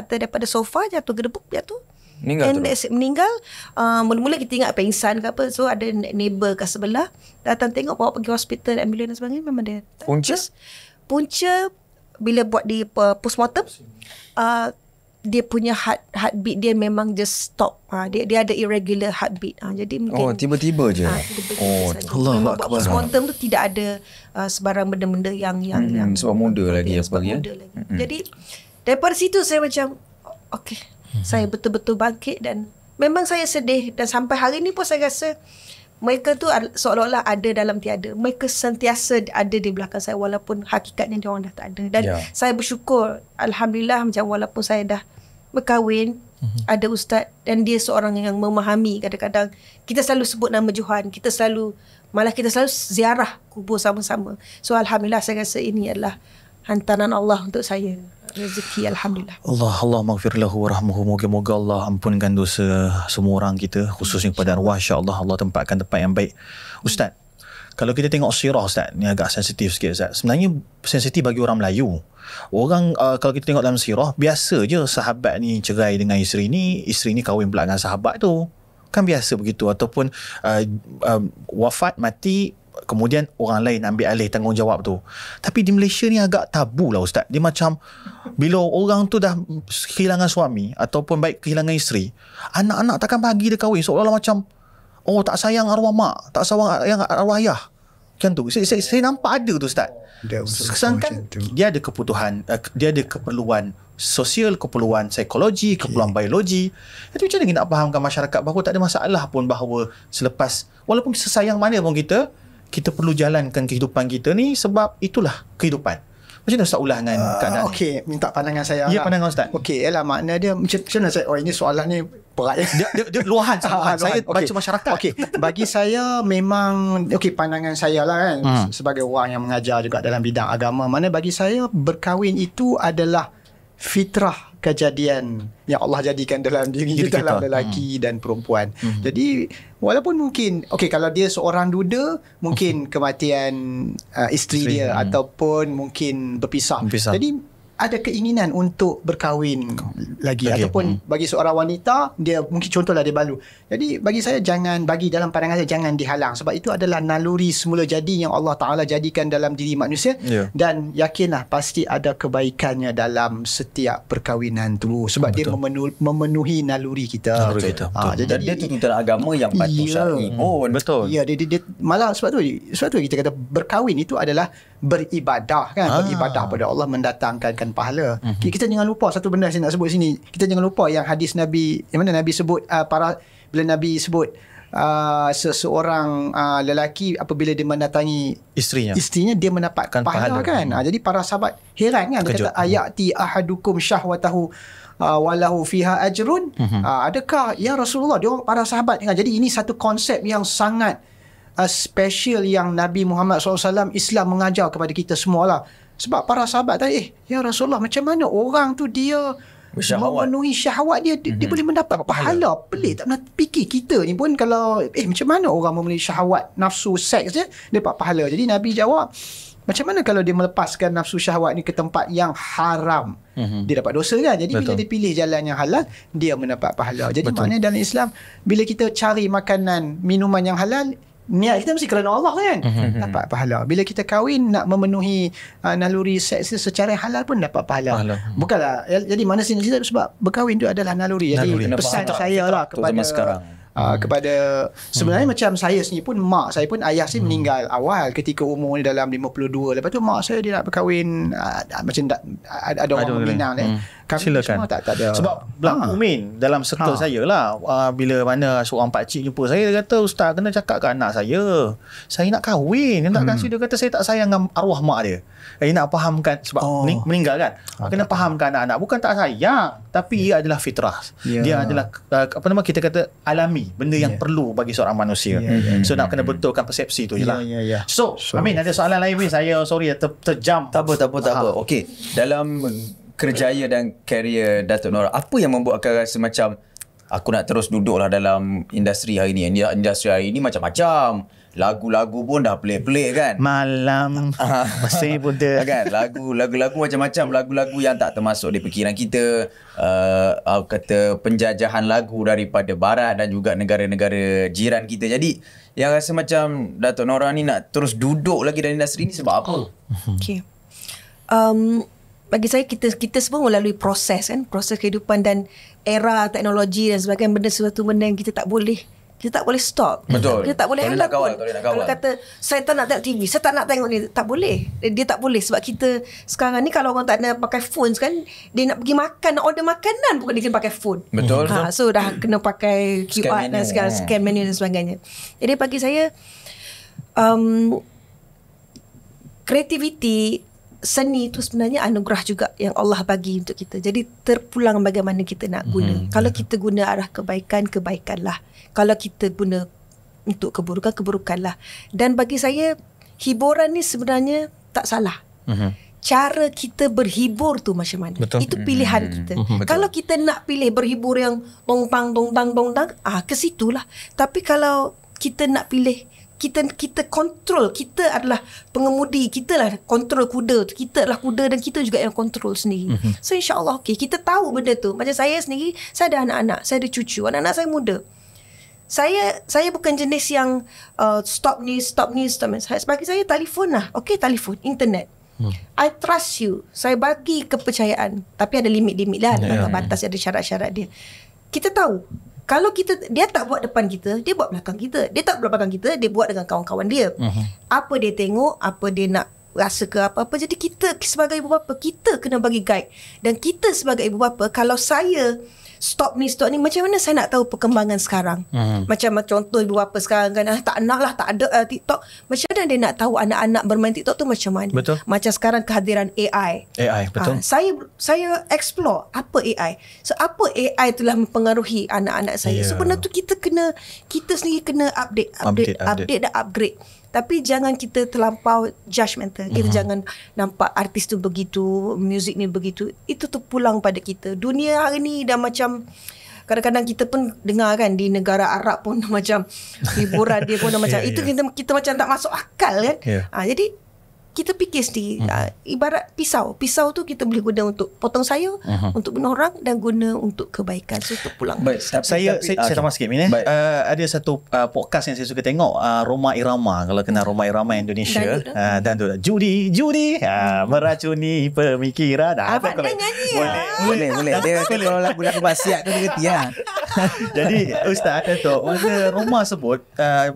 daripada sofa, jatuh gedebuk, jatuh. Meninggal. Mula-mula kita ingat pingsan ke apa. So ada neighbor kat sebelah datang tengok, bawa pergi hospital, ambulans dan sebagainya. Memang dia punca bila buat di postmortem, dia punya heartbeat dia memang just stop. Dia ada irregular heartbeat. Jadi mungkin tiba-tiba je. Allah Akbar. Postmortem tu tidak ada sebarang benda-benda yang sebab muda lagi Jadi daripada situ saya macam okey, saya betul-betul bangkit dan memang saya sedih, dan sampai hari ni pun saya rasa mereka tu seolah-olah ada dalam tiada. Mereka sentiasa ada di belakang saya walaupun hakikatnya dia orang dah tak ada. Dan saya bersyukur, alhamdulillah, macam walaupun saya dah berkahwin, ada ustaz dan dia seorang yang memahami. Kadang-kadang kita selalu sebut nama Johan, kita selalu ziarah kubur sama-sama. So alhamdulillah, saya rasa ini adalah hantaran Allah untuk saya. Rezeki, alhamdulillah. Allah maghfir lahu warahmuhu. Moga-moga Allah ampunkan dosa semua orang kita, khususnya kepada arwah. InsyaAllah Allah tempatkan tempat yang baik. Ustaz, kalau kita tengok sirah Ustaz, ni agak sensitif sikit Ustaz. Sebenarnya sensitif bagi orang Melayu. Orang kalau kita tengok dalam sirah, biasa je sahabat ni cerai dengan isteri ni kahwin pula dengan sahabat tu. Kan biasa begitu. Ataupun wafat, mati, kemudian orang lain ambil alih tanggungjawab tu. Tapi di Malaysia ni agak tabu lah Ustaz. Dia macam bila orang tu dah kehilangan suami ataupun baik kehilangan isteri, anak-anak takkan bagi dia kahwin, seolah-olah macam tak sayang arwah mak, tak sayang arwah ayah. Macam tu. Saya nampak ada tu Ustaz. Sedangkan dia ada kebutuhan, dia ada keperluan sosial, keperluan psikologi, keperluan biologi. Jadi macam mana nak fahamkan masyarakat bahawa tak ada masalah pun, bahawa selepas walaupun sesayang mana pun kita perlu jalankan kehidupan kita ni, sebab itulah kehidupan. Macam mana Ustaz ulah dengan keadaan ni? Okey, minta pandangan saya. Ya, pandangan Ustaz. Okey, ialah makna dia macam mana saya, ini soalan ni berat. Dia luahan sangat. Saya baca masyarakat. Okey, bagi saya memang pandangan saya lah kan, sebagai orang yang mengajar juga dalam bidang agama, mana bagi saya berkahwin itu adalah fitrah kejadian yang Allah jadikan dalam diri kita, dalam lelaki dan perempuan. Jadi walaupun mungkin kalau dia seorang duda, mungkin kematian isteri dia ataupun mungkin berpisah. Jadi ada keinginan untuk berkahwin lagi ataupun bagi seorang wanita, dia mungkin contohlah dia balu. Jadi bagi saya, bagi dalam pandangan saya, jangan dihalang, sebab itu adalah naluri semula jadi yang Allah Ta'ala jadikan dalam diri manusia. Dan yakinlah pasti ada kebaikannya dalam setiap perkahwinan tu, sebab dia memenuhi naluri kita. Dan dia tuntutan agama yang patut syar'i pun. Betul. Ya, dia malah sebab tu kita kata berkahwin itu adalah beribadah kan. Beribadah pada Allah, mendatangkan pahala. Kita jangan lupa satu benda saya nak sebut sini. Kita jangan lupa yang hadis Nabi, yang mana Nabi sebut bila Nabi sebut seseorang lelaki apabila dia mendatangi isterinya dia mendapatkan pahala kan. Jadi para sahabat heran kan, dia kata ayati ahadukum syahwatahu walahu fiha ajrun. Adakah ya Rasulullah, dia para sahabat kan. Jadi ini satu konsep yang sangat special yang Nabi Muhammad SAW Islam mengajar kepada kita semualah. Sebab para sahabat tadi, ya Rasulullah, macam mana orang tu dia memenuhi syahwat dia, dia boleh mendapat pahala. Pelik, tak pernah fikir kita ni pun kalau macam mana orang memenuhi syahwat nafsu seks dia dapat pahala. Jadi Nabi jawab, macam mana kalau dia melepaskan nafsu syahwat ni ke tempat yang haram, dia dapat dosa kan. Jadi bila dia pilih jalan yang halal, dia mendapat pahala. Jadi maknanya dalam Islam, bila kita cari makanan, minuman yang halal, niat kita mesti kerana Allah kan, dapat pahala. Bila kita kahwin, nak memenuhi naluri seks secara halal pun dapat pahala. Bukanlah, jadi mana sini sebab berkahwin tu adalah naluri. Jadi pesan saya lah kepada sekarang, kepada sebenarnya macam saya sendiri pun, mak saya pun, ayah saya meninggal awal ketika umur dalam 52. Lepas tu mak saya dia nak berkahwin, macam ada orang meminang silakan. Tak ada. Sebab berlaku Min dalam circle saya lah, bila mana seorang pakcik jumpa saya, dia kata, Ustaz kena cakap ke anak saya nak kahwin, dia tak kasi. Dia kata saya tak sayang dengan arwah mak dia. Nak fahamkan, sebab meninggal kan, kena fahamkan anak-anak, bukan tak sayang, tapi ia adalah fitrah. Dia adalah kita kata alami, benda yang perlu bagi seorang manusia. So nak kena betulkan persepsi tu je lah. So Amin, ada soalan lain Min? Saya sorry terjam. Tak apa. Okey, dalam kerjaya dan karier Datuk Nora, apa yang membuat akak rasa macam aku nak terus duduk lah dalam industri hari ni. Industri hari ni macam-macam. Lagu-lagu pun dah pelik-pelik kan. Malam masih muda kan. Lagu-lagu macam-macam. Lagu-lagu yang tak termasuk di fikiran kita. Kata penjajahan lagu daripada barat dan juga negara-negara jiran kita. Jadi yang rasa macam Datuk Nora ni nak terus duduk lagi dalam industri ni sebab apa? Okay. Bagi saya kita semua melalui proses kan, proses kehidupan dan era teknologi dan sebagainya, sesuatu benda yang kita tak boleh stop. Betul. Kita tak boleh nak kawal. Kalau kata saya tak nak tengok TV, saya tak nak tengok ni, tak boleh. Dia tak boleh sebab kita sekarang ni kalau orang tak nak pakai phone kan, dia nak pergi makan, nak order makanan bukan dia kena pakai phone. Betul. So dah kena pakai QR dan segala scan menu dan sebagainya. Jadi bagi saya kreativiti, seni itu sebenarnya anugerah juga yang Allah bagi untuk kita. Jadi terpulang bagaimana kita nak guna. Kalau kita guna arah kebaikan, kebaikanlah. Kalau kita guna untuk keburukan, keburukanlah. Dan bagi saya, hiburan ni sebenarnya tak salah. Cara kita berhibur tu macam mana. Betul. Itu pilihan kita. Kalau kita nak pilih berhibur yang dongtang, ke situlah. Tapi kalau kita nak pilih, kita kontrol, kita adalah pengemudi, kita lah kontrol kuda, kita adalah kuda dan kita juga yang kontrol sendiri. So insyaAllah kita tahu benda tu. Macam saya sendiri, saya ada anak-anak, saya ada cucu, anak-anak saya muda. Saya bukan jenis yang stop ni. Bagi saya telefon lah. Telefon, internet. I trust you. Saya bagi kepercayaan. Tapi ada limit-limit lah, ada batas, ada syarat-syarat dia. Kita tahu kalau dia tak buat depan kita, dia buat belakang kita. Dia tak buat belakang kita, dia buat dengan kawan-kawan dia. Apa dia tengok, apa dia nak rasa ke apa-apa. Jadi kita sebagai ibu bapa, kita kena bagi guide. Dan kita sebagai ibu bapa, kalau saya stop ni, macam mana saya nak tahu perkembangan sekarang? Macam contoh ibu bapa sekarang kan, tak nak lah, tak ada TikTok. Macam mana dia nak tahu anak-anak bermain TikTok tu macam mana? Betul. Macam sekarang kehadiran AI, betul. Saya explore apa AI. So apa AI telah mempengaruhi anak-anak saya. So benda tu kita sendiri kena update dan upgrade. Tapi jangan kita terlampau judgemental. Kita jangan nampak artis tu begitu, muzik ni begitu. Itu terpulang pada kita. Dunia hari ni dah macam, kadang-kadang kita pun dengar kan, di negara Arab pun macam hiburan dia pun dah macam itu kita macam tak masuk akal kan. Jadi kita fikir sendiri. Ibarat pisau tu kita boleh guna untuk potong sayur, untuk bunuh orang, dan guna untuk kebaikan. So untuk pulang. Baik, saya tambah sikit Min. Ada satu podcast yang saya suka tengok, Roma Irama. Kalau kenal Roma Irama Indonesia, dan tu judi meracuni pemikiran. Abang dah nyanyi. Boleh. Dia kalau lagu-lagu basiak tu dia kerti lah. Jadi Ustaz Dato', masa Roma sebut,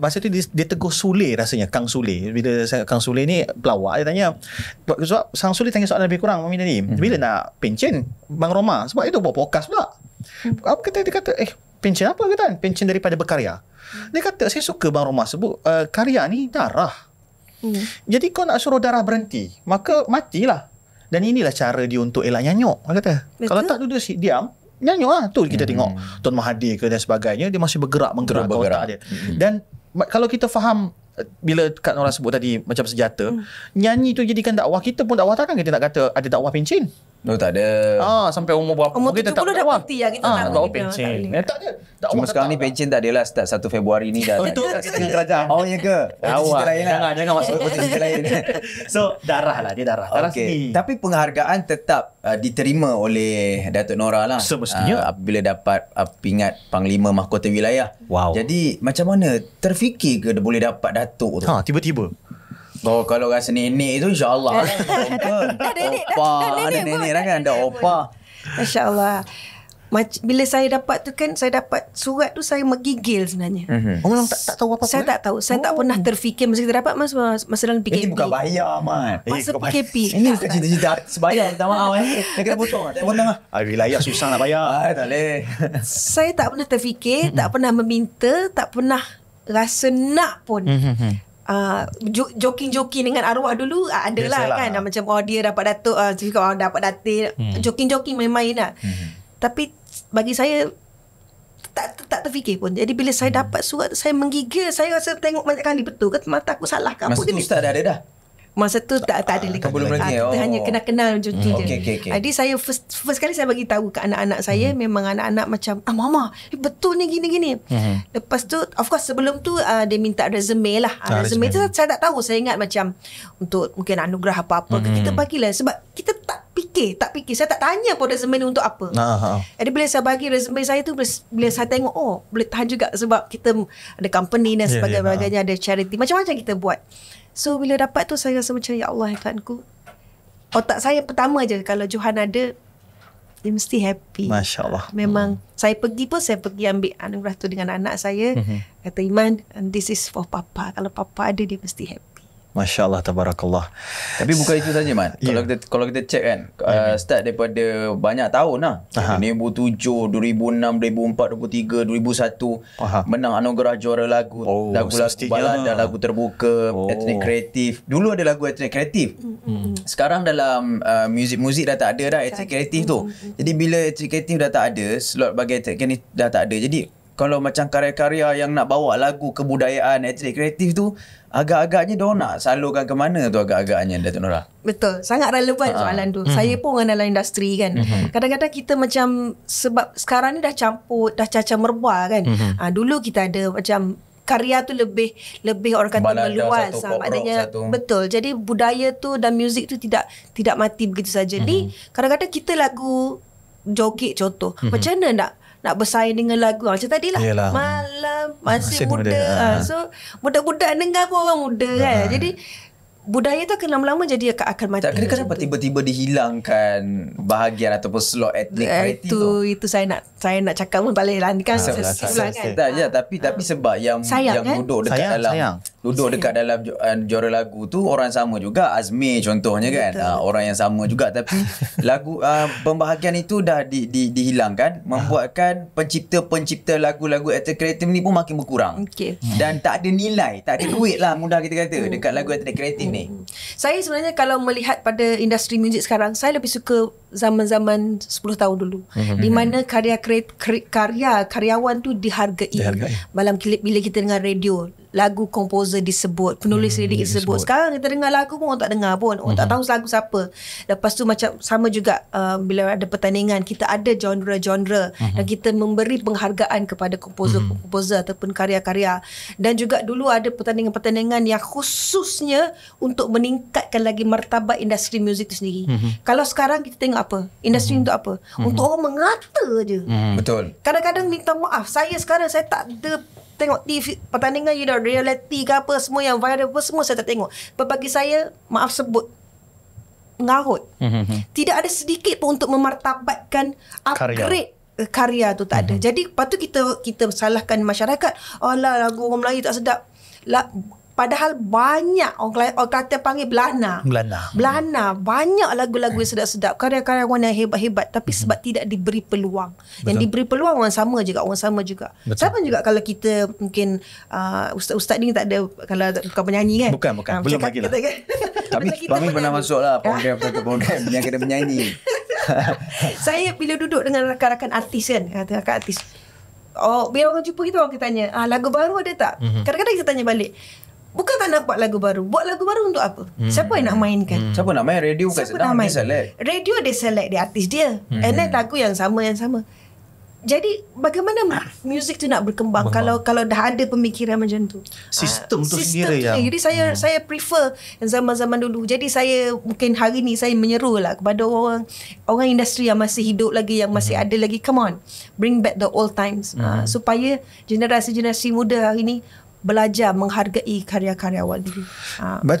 masa tu dia tegur Sule rasanya, Kang Sule. Bila Kang Sule ni pelawak, dia tanya, sebab Kang Sule tanya soalan lebih kurang Mami tadi, bila nak pencen Bang Roma? Sebab itu buat podcast pula. Apa kata, dia kata, pencen apa kata? Pencen daripada berkarya. Dia kata, saya suka Bang Roma sebut karya ni darah. Jadi kau nak suruh darah berhenti, maka matilah. Dan inilah cara dia untuk elak nyanyuk. Dia kata, kalau tak duduk diam, nyanyuk lah. Tu kita tengok Tuan Mahathir ke dan sebagainya, dia masih bergerak otak dia. Dan kalau kita faham, bila Kak Nora sebut tadi macam senjata, nyanyi tu jadikan dakwah. Kita pun dakwah, takkan kita nak kata ada dakwah pencen? Tak ada. Sampai umur berapa umur kita 70 tak dah berhenti lah kita tak dakwah pencen. Tak ada. Cuma sekarang ni pencen tak adalah start 1 Februari ni dah. Itu dengan kerajaan. Ya ke? Jangan masuk cerita lain. So darah lah, dia darah sendiri. Tapi penghargaan tetap diterima oleh Datuk Nora lah. Semestinya. Apabila dapat pingat Panglima Mahkota Wilayah. Wow. Jadi macam mana terfikir ke dia boleh dapat Datuk tu? Tiba-tiba. Kalau rasa nenek tu insyaAllah. Ada nenek dah kan, ada opa. Masya Allah. Bila saya dapat tu kan, saya dapat surat tu, saya menggigil sebenarnya. Orang tak tahu apa-apa. Saya tak tahu. Saya tak pernah terfikir masa kita dapat masa dalam PKP. Ini bukan bayar, Man. Masa PKP. Ini bukan cita-cita sebayar. Minta maaf. Dia kena potong. Tak potong lah. Wilayah susah nak bayar. Tak boleh. Saya tak pernah terfikir, tak pernah meminta, tak pernah rasa nak pun. Joking-joking dengan arwah dulu adalah kan, macam dia dapat datuk, dapat datin, joking-joking main-main lah. Tapi bagi saya tak terfikir pun. Jadi bila saya dapat surat tu, saya menggigil. Saya rasa tengok banyak kali, betul ke mata aku salah ke apa ke? Masa tu Ustaz dah ada dah? Masa tu tak ada lagi. Kita hanya kenal macam tu je. Jadi saya first kali saya bagi tahu ke anak-anak saya, memang anak-anak macam, mama, betul ni gini-gini. Lepas tu of course sebelum tu dia minta resume lah. Resume tu saya tak tahu, saya ingat macam untuk mungkin anugerah apa-apa kita bagilah, sebab kita tak fikir. Saya tak tanya pun resume ni untuk apa. Jadi bila saya bagi resume saya tu, bila saya tengok, boleh tahan juga sebab kita ada company dan sebagainya, ada charity, macam-macam kita buat. So bila dapat tu saya rasa macam, ya Allah, Tuhanku, otak saya pertama je kalau Johan ada, dia mesti happy. Masya Allah. Memang saya pergi ambil anugerah tu dengan anak saya. Kata Iman, this is for Papa. Kalau Papa ada, dia mesti happy. Masya Allah, tabarakallah. Tapi bukan itu saja, Man. Kalau kita check kan, start daripada banyak tahun lah. 2007, 2006, 2004, 2003, 2001. Menang anugerah juara lagu. Lagu-lagu balada, lagu terbuka, etnik kreatif. Dulu ada lagu etnik kreatif. Sekarang dalam muzik dah tak ada dah etnik kreatif tu. Jadi bila etnik kreatif dah tak ada, slot bagi etnik kreatif dah tak ada. Jadi kalau macam karya-karya yang nak bawa lagu kebudayaan etnik kreatif tu, agak-agaknya diorang nak salurkan ke mana tu agak-agaknya, Datuk Nora? Betul, sangat relevan soalan tu. Saya pun orang dalam industri kan. Kadang-kadang kita macam, sebab sekarang ni dah campur, dah cacah merbah kan. Dulu kita ada macam karya tu lebih orang kata meluas. Maknanya betul. Jadi budaya tu dan muzik tu tidak mati begitu saja. Jadi kadang-kadang kita lagu joget contoh. Macam mana nak bersaing dengan lagu macam tadi lah. Malam masih muda. So budak-budak dengar pun orang muda kan. Jadi budaya tu akan lama-lama jadi akan mati. Tak kira kenapa tiba-tiba dihilangkan bahagian ataupun slot etnik kreatif tu. Itu saya nak cakap pun balik lah ni kan. Tapi sebab yang duduk dekat dekat dalam juara lagu tu orang sama juga, Azmi contohnya kan. Orang yang sama juga, tapi lagu pembahagian itu dah dihilangkan, membuatkan pencipta lagu-lagu etnik kreatif ni pun makin berkurang. Dan tak ada nilai, tak ada duit lah mudah kita kata dekat lagu etnik kreatif ni. Saya sebenarnya kalau melihat pada industri muzik sekarang, saya lebih suka zaman-zaman 10 tahun dulu, di mana karyawan tu dihargai. Bila kita dengar radio, lagu komposer disebut, penulis lirik disebut. Sekarang kita dengar lagu pun orang tak dengar pun, orang tak tahu lagu siapa. Lepas tu macam sama juga bila ada pertandingan, kita ada genre-genre dan kita memberi penghargaan kepada komposer ataupun karya-karya. Dan juga dulu ada pertandingan-pertandingan yang khususnya untuk meningkatkan lagi martabat industri muzik itu sendiri. Kalau sekarang kita tengok apa? Industri untuk apa? Untuk orang mengata je. Betul. Kadang-kadang minta maaf, saya sekarang saya tak ada tengok TV pertandingan, reality ke apa semua yang viral apa semua saya tak tengok. Bagi saya, maaf sebut, ngarut. Tidak ada sedikit pun untuk memartabatkan upgrade karya tu, tak ada. Jadi patut kita salahkan masyarakat. Alah, lagu orang Melayu tak sedap. Padahal banyak orang kata panggil belana. Banyak lagu-lagu yang sedap-sedap, karya-karyawan yang hebat-hebat, tapi sebab tidak diberi peluang. Yang diberi peluang orang sama juga. Sama juga kalau kita mungkin ustaz ni tak ada, kalau bukan penyanyi kan. Bukan belum lagi lah. Tapi kami pernah masuk lah program yang kena menyanyi. Saya bila duduk dengan rakan-rakan artis kan, rakan artis, bila orang jumpa kita, orang kita tanya, lagu baru ada tak? Kadang-kadang kita tanya balik, bukan tak nak buat lagu baru. Buat lagu baru untuk apa? Siapa yang nak mainkan? Siapa nak main? Radio kat sedang dia select. Radio dia select, dia artis dia. And then lagu yang sama. Jadi bagaimana muzik tu nak berkembang kalau dah ada pemikiran macam tu? Sistem tu sendiri yang. Jadi saya prefer yang zaman-zaman dulu. Jadi saya mungkin hari ni saya menyeru lah kepada orang industri yang masih hidup lagi, yang masih ada lagi, come on, bring back the old times. Supaya generasi muda hari ni belajar menghargai karya-karyawan dulu.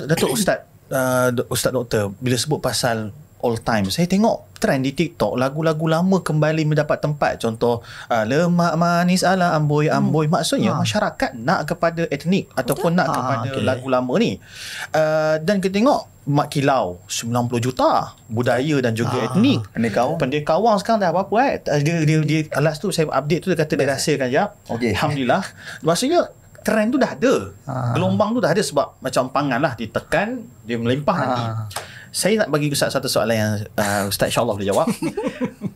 Datuk Ustaz, Ustaz Doktor, bila sebut pasal old time, saya tengok trend di TikTok, lagu-lagu lama kembali mendapat tempat. Contoh lemak manis ala amboi. Maksudnya masyarakat nak kepada etnik ataupun nak kepada lagu lama ni. Dan kita tengok Mak Kilau 90 juta budaya dan juga etnik. Pendekawang sekarang dah apa-apa dia last tu saya update tu, dia kata dia rahsiakan jap. Alhamdulillah. Maksudnya trend tu dah ada. Gelombang tu dah ada, sebab macam pangan lah, ditekan dia melimpah nanti. Saya nak bagi Ustaz satu soalan yang Ustaz insyaAllah boleh jawab.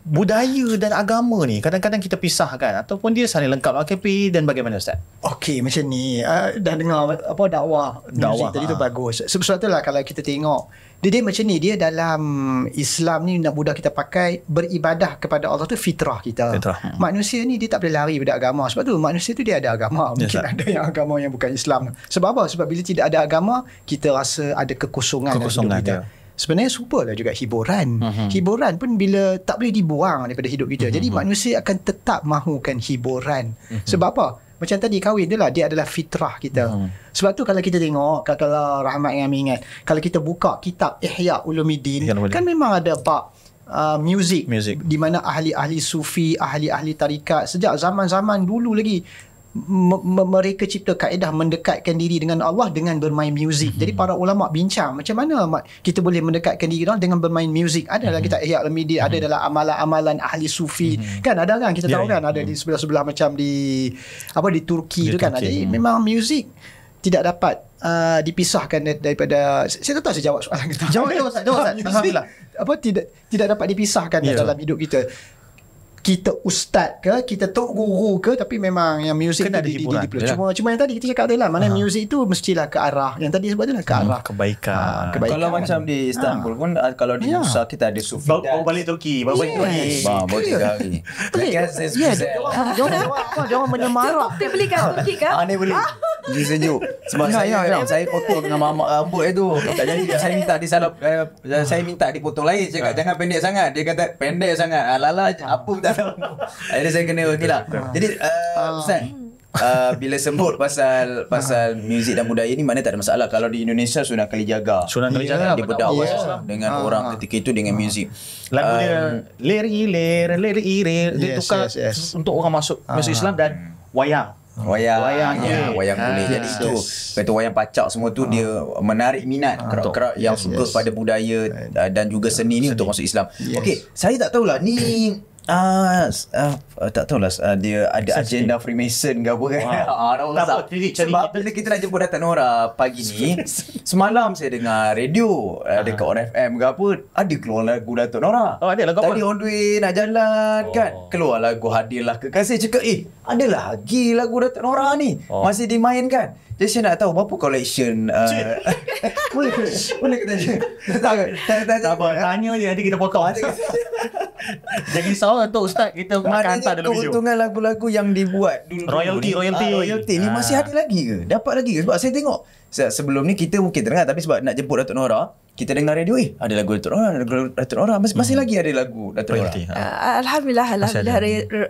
budaya dan agama ni kadang-kadang kita pisahkan ataupun dia saling lengkap KP dan bagaimana Ustaz? Okey, macam ni dah dengar dakwah muzik tadi tu bagus. Sebab itulah kalau kita tengok dia macam ni, dia dalam Islam ni nak mudah kita pakai, beribadah kepada Allah tu fitrah kita. Manusia ni dia tak boleh lari pada agama. Sebab tu manusia tu dia ada agama. Mungkin ada yang agama yang bukan Islam. Sebab apa? Sebab bila tidak ada agama, kita rasa ada kekosongan dalam hidup kita. Sebenarnya serupa lah juga hiburan. Hiburan pun bila tak boleh dibuang daripada hidup kita. Jadi manusia akan tetap mahukan hiburan. Sebab apa? Macam tadi kahwin tu lah, dia adalah fitrah kita. Sebab tu kalau kita tengok, kalau Rahmat yang ingat, kalau kita buka kitab Ihya Ulumuddin, kan memang ada bab muzik di mana ahli-ahli sufi, ahli-ahli tarikat sejak zaman-zaman dulu lagi mereka cipta kaedah mendekatkan diri dengan Allah dengan bermain muzik. Jadi para ulama bincang macam mana kita boleh mendekatkan diri dengan bermain muzik. Ada dalam kitab Ihya Ulumuddin, ada dalam amalan-amalan ahli sufi. Kan ada kan, kita tahu kan, ada di sebelah-sebelah macam di Turki tu kan. Jadi memang muzik tidak dapat dipisahkan daripada, saya tak tahu saya jawab soalan kita. Jawab Alhamdulillah. Tidak dapat dipisahkan dalam hidup kita. Kita ustaz ke, kita tok guru ke, tapi memang yang muzik kena ada hiburan. Cuma yang tadi kita cakap adalah mana muzik tu mestilah ke arah yang tadi sebut adalah ke arah kebaikan. Kalau macam di Istanbul pun, kalau di Nusa kita ada sufi. Bawa balik Turki, bawa Turki. Bawa 3 hari. Jangan menyemarak. Topik beli kat Turki kan? Ni boleh. Dia sejuk. Sebab saya potong dengan mamak rambut itu. Tak jadi saya minta disalap, saya minta dipotong lain. Cakap jangan pendek sangat. Dia kata pendek sangat. Lala apa tak tahu. Akhirnya saya kena okeylah. Jadi Ustaz, bila sebut pasal muzik dan budaya ni, mana tak ada masalah. Kalau di Indonesia Sunan Kalijaga dia berdakwah dengan orang ketika itu dengan muzik. Lagu dia lir dia tukar untuk orang masuk Islam dan wayang boleh. Jadi itu kata wayang pacak semua tu dia menarik minat kerak-kerak yang suka pada budaya dan juga seni ni untuk masuk Islam. Okey, saya tak tahulah ni tak tahulah dia ada agenda Freemason ke apa kan. Sebab bila kita nak jemput Datuk Nora pagi ni, semalam saya dengar radio dekat On FM ke apa, ada keluar lagu Datuk Nora. Ada lagu apa? Tadi on the way nak jalan kan, keluar lagu Hadirlah Kekasih. Cakap ada lagi lagu Datuk Nora ni masih dimainkan. Jadi saya nak tahu berapa collection. Boleh ke tanya? Tak apa, tanya je nanti kita potong. Jadi risau untuk Ustaz, kita akan hantar dulu video. Keuntungan lagu-lagu yang dibuat dulu royalty ni masih ada lagi ke? Dapat lagi ke? Sebab saya tengok sebelum ni kita mungkin terdengar, tapi sebab nak jemput Datuk Nora, kita dengar radio ada lagu Datuk Nora, masih lagi ada lagu Datuk Nora. Alhamdulillah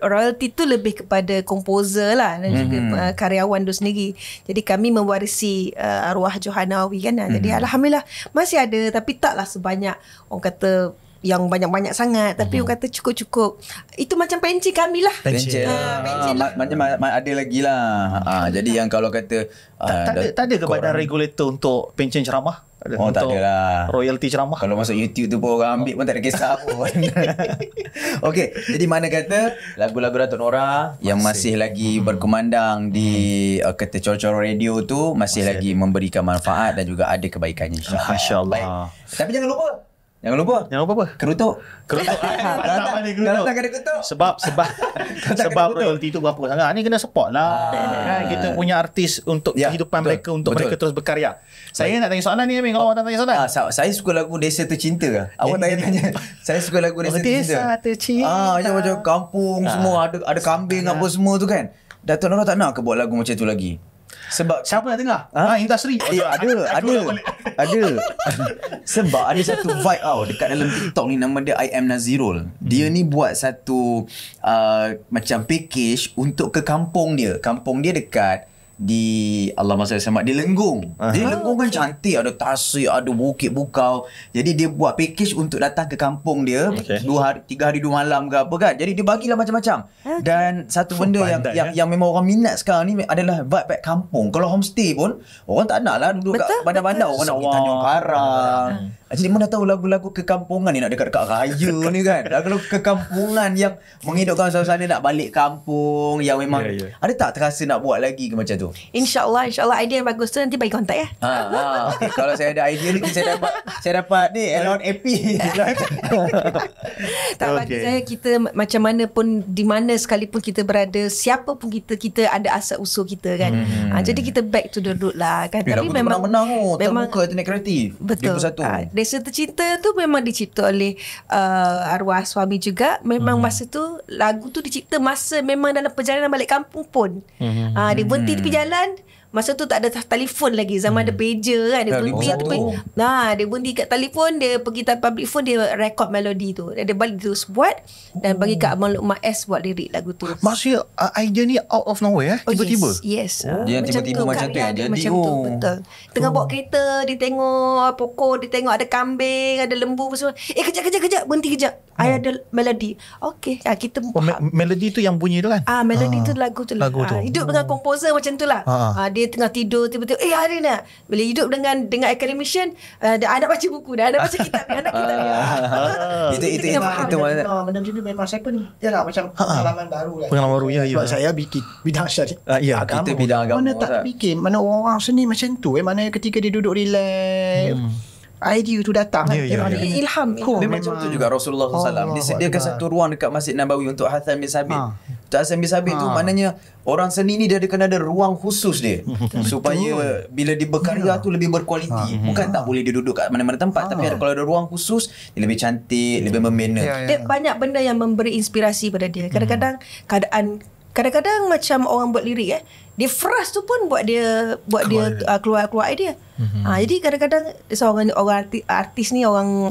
royalty tu lebih kepada komposer lah dan juga karyawan tu sendiri. Jadi kami mewarisi arwah Johanawi kan. Jadi alhamdulillah masih ada, tapi taklah sebanyak orang kata yang banyak-banyak sangat, tapi orang kata cukup-cukup. Itu macam pencen kami lah. Pencen lah. Macam ada lagi lah. Jadi yang kalau kata tak ada ke badan regulator untuk pencen ceramah? Tak ada lah. Royalty ceramah. Kalau masuk YouTube tu pun orang ambil pun tak ada kisah pun. Okey, jadi mana kata lagu-lagu Datuk Nora yang masih lagi berkumandang di kata cor-cor radio tu masih lagi memberikan manfaat dan juga ada kebaikannya, insya-Allah. Tapi jangan lupa apa? Kerutuk. Kalau tak ada kerutuk. Sebab royalty tu berapa sangat. Ni kena support lah. Kan kita punya artis untuk kehidupan mereka, untuk mereka terus berkarya. Saya nak tanya soalan ni Amin, kalau awak tak tanya soalan. Saya suka lagu Desa Tercinta. Awak tanya. Saya suka lagu Desa Tercinta. Macam kampung semua ada kambing apa semua tu kan. Datuk Nora tak nak ke buat lagu macam tu lagi? Sebab siapa nak dengar? Industri. Ada. Sebab ada satu vibe dekat dalam TikTok ni, nama dia I Am Nazirul. Dia ni buat satu macam package untuk ke kampung dia. Kampung dia dekat di di Lenggong. Di Lenggong kan cantik, ada tasik, ada bukit bukau. Jadi dia buat package untuk datang ke kampung dia 2 hari 3 hari 2 malam ke apa kan. Jadi dia bagilah macam-macam. Dan satu benda yang memang orang minat sekarang ni adalah vibe kampung. Kalau homestay pun orang tak nak lah duduk kat bandar-bandar, orang nak pergi Tanjung Karang. Jadi mana tahu lagu-lagu kekampungan ni nak dekat-dekat raya ni kan. Lagu-lagu kekampungan yang menghidupkan suasana nak balik kampung, yang memang ada tak terasa nak buat lagi ke macam tu? tu? InsyaAllah idea yang bagus tu nanti bagi kontak ya. Okay. Kalau saya ada idea ni, saya dapat ni Elon AP. Tak, bagi saya, kita macam mana pun, di mana sekalipun kita berada, siapa pun kita ada asal usul kita kan. Jadi kita back to the root lah kan. Tapi memang terbuka internet kreatif. Betul. Desa Tercinta tu memang dicipta oleh arwah suami juga. Memang masa tu lagu tu dicipta masa memang dalam perjalanan balik kampung pun. Dia berhenti tepi jalan. Masa tu tak ada telefon lagi. Zaman ada pager kan. Dia berhenti dia berhenti kat telefon. Dia pergi public phone. Dia record melodi tu. Dia balik terus buat. Dan bagi kat Abang Lukman S buat lirik lagu tu. Maksudnya idea ni out of nowhere tiba-tiba? Yes. Dia tiba-tiba macam tu jadi. Macam tu, betul. Tengah bawa kereta, dia tengok pokok, dia tengok ada kambing, ada lembu semua. Kejap, berhenti kejap. Ada melodi. Okey, kita melodi tu yang bunyi tu kan? Melodi tu lagu tu. Hidup dengan komposer macam tu lah. Dia tengah tidur, tiba-tiba hari nak bila hidup dengan academician, anak baca buku dah, anak baca kitab ni, anak kitab ni. Itu benda macam tu memang saya pun yalah macam pengalaman baru lah. Pengalaman baru ya. Sebab saya bikin bidang syariat. Kita bidang agama. Mana tak fikir, mana orang seni macam tu mana ketika dia duduk relax, idea tu datang ilham. Macam tu juga Rasulullah SAW dia sediakan satu ruang dekat Masjid Nabawi untuk Hasan bin Sabit. Untuk Hasan bin Sabit tu maknanya orang seni ni dia ada ruang khusus dia supaya bila dia berkarya tu lebih berkualiti. Bukan tak boleh dia duduk kat mana-mana tempat, tapi kalau ada ruang khusus dia lebih cantik, lebih membina. Dia banyak benda yang memberi inspirasi pada dia. Kadang-kadang macam orang buat lirik dia frust tu pun buat dia keluar idea. Jadi kadang-kadang seorang orang artis ni orang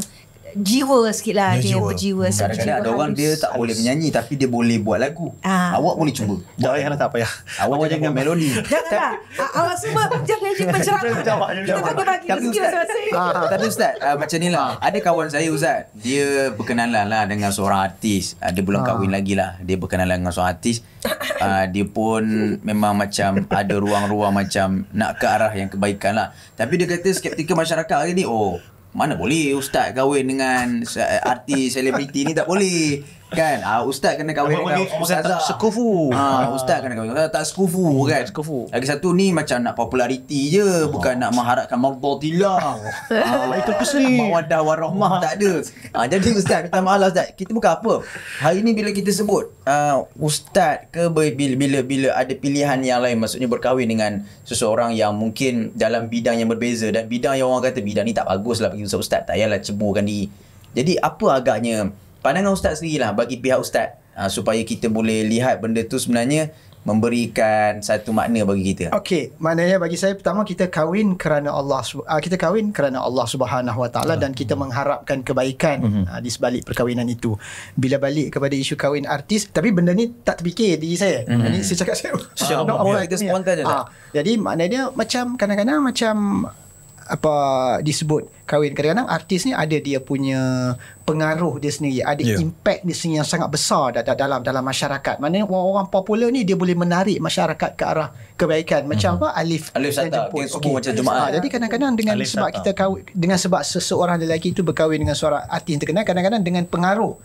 jiwa sikit lah. Dia berjiwa. Kadang-kadang ada orang dia tak boleh menyanyi tapi dia boleh buat lagu. Awak boleh cuba. Jangan tak payah. Awak jangan melodi. Janganlah. Awak semua jangan mencerahkan. Kita bagi-bagi rezeki masing-masing. Tapi Ustaz, macam ni lah. Ada kawan saya Ustaz, dia berkenalan lah dengan seorang artis. Dia belum kahwin lagi lah. Dia berkenalan dengan seorang artis. Dia pun memang macam ada ruang-ruang macam nak ke arah yang kebaikan lah. Tapi dia kata skeptikal masyarakat hari ni, mana boleh Ustaz kahwin dengan artis, selebriti ni, tak boleh kan. Ustaz kena kahwin dengan ustazah sekufu. Ustaz kena kahwin dengan tak sekufu kan. Lagi satu ni macam nak populariti je, bukan nak mengharapkan mardatillah. Itu kesini mawaddah warahmah tak ada. Jadi Ustaz, minta maaf lah Ustaz, kita bukan apa. Hari ni bila kita sebut Ustaz ke bila ada pilihan yang lain, maksudnya berkahwin dengan seseorang yang mungkin dalam bidang yang berbeza dan bidang yang orang kata bidang ni tak bagus lah bagi Ustaz, tak payahlah ceburkan diri. Jadi apa agaknya pandangan Ustaz sendiri lah bagi pihak Ustaz supaya kita boleh lihat benda tu sebenarnya memberikan satu makna bagi kita. Okey, maknanya bagi saya pertama kita kahwin kerana Allah Subhanahu Wa Taala dan kita mengharapkan kebaikan di sebalik perkahwinan itu. Bila balik kepada isu kahwin artis, tapi benda ni tak terfikir diri saya. Ini saya cakap saya. Kita spontan je lah. Jadi maknanya macam kadang-kadang macam apa disebut kahwin, kadang-kadang artis ni ada dia punya pengaruh dia sendiri, ada impact dia sendiri yang sangat besar dalam masyarakat. Maknanya orang-orang popular ni dia boleh menarik masyarakat ke arah kebaikan. Macam apa Alif Sata, macam Jumaat. Jadi kadang-kadang dengan Alif sebab Sata. Kita kahwin dengan sebab seseorang lelaki itu berkahwin dengan seorang artis terkenal, kadang-kadang dengan pengaruh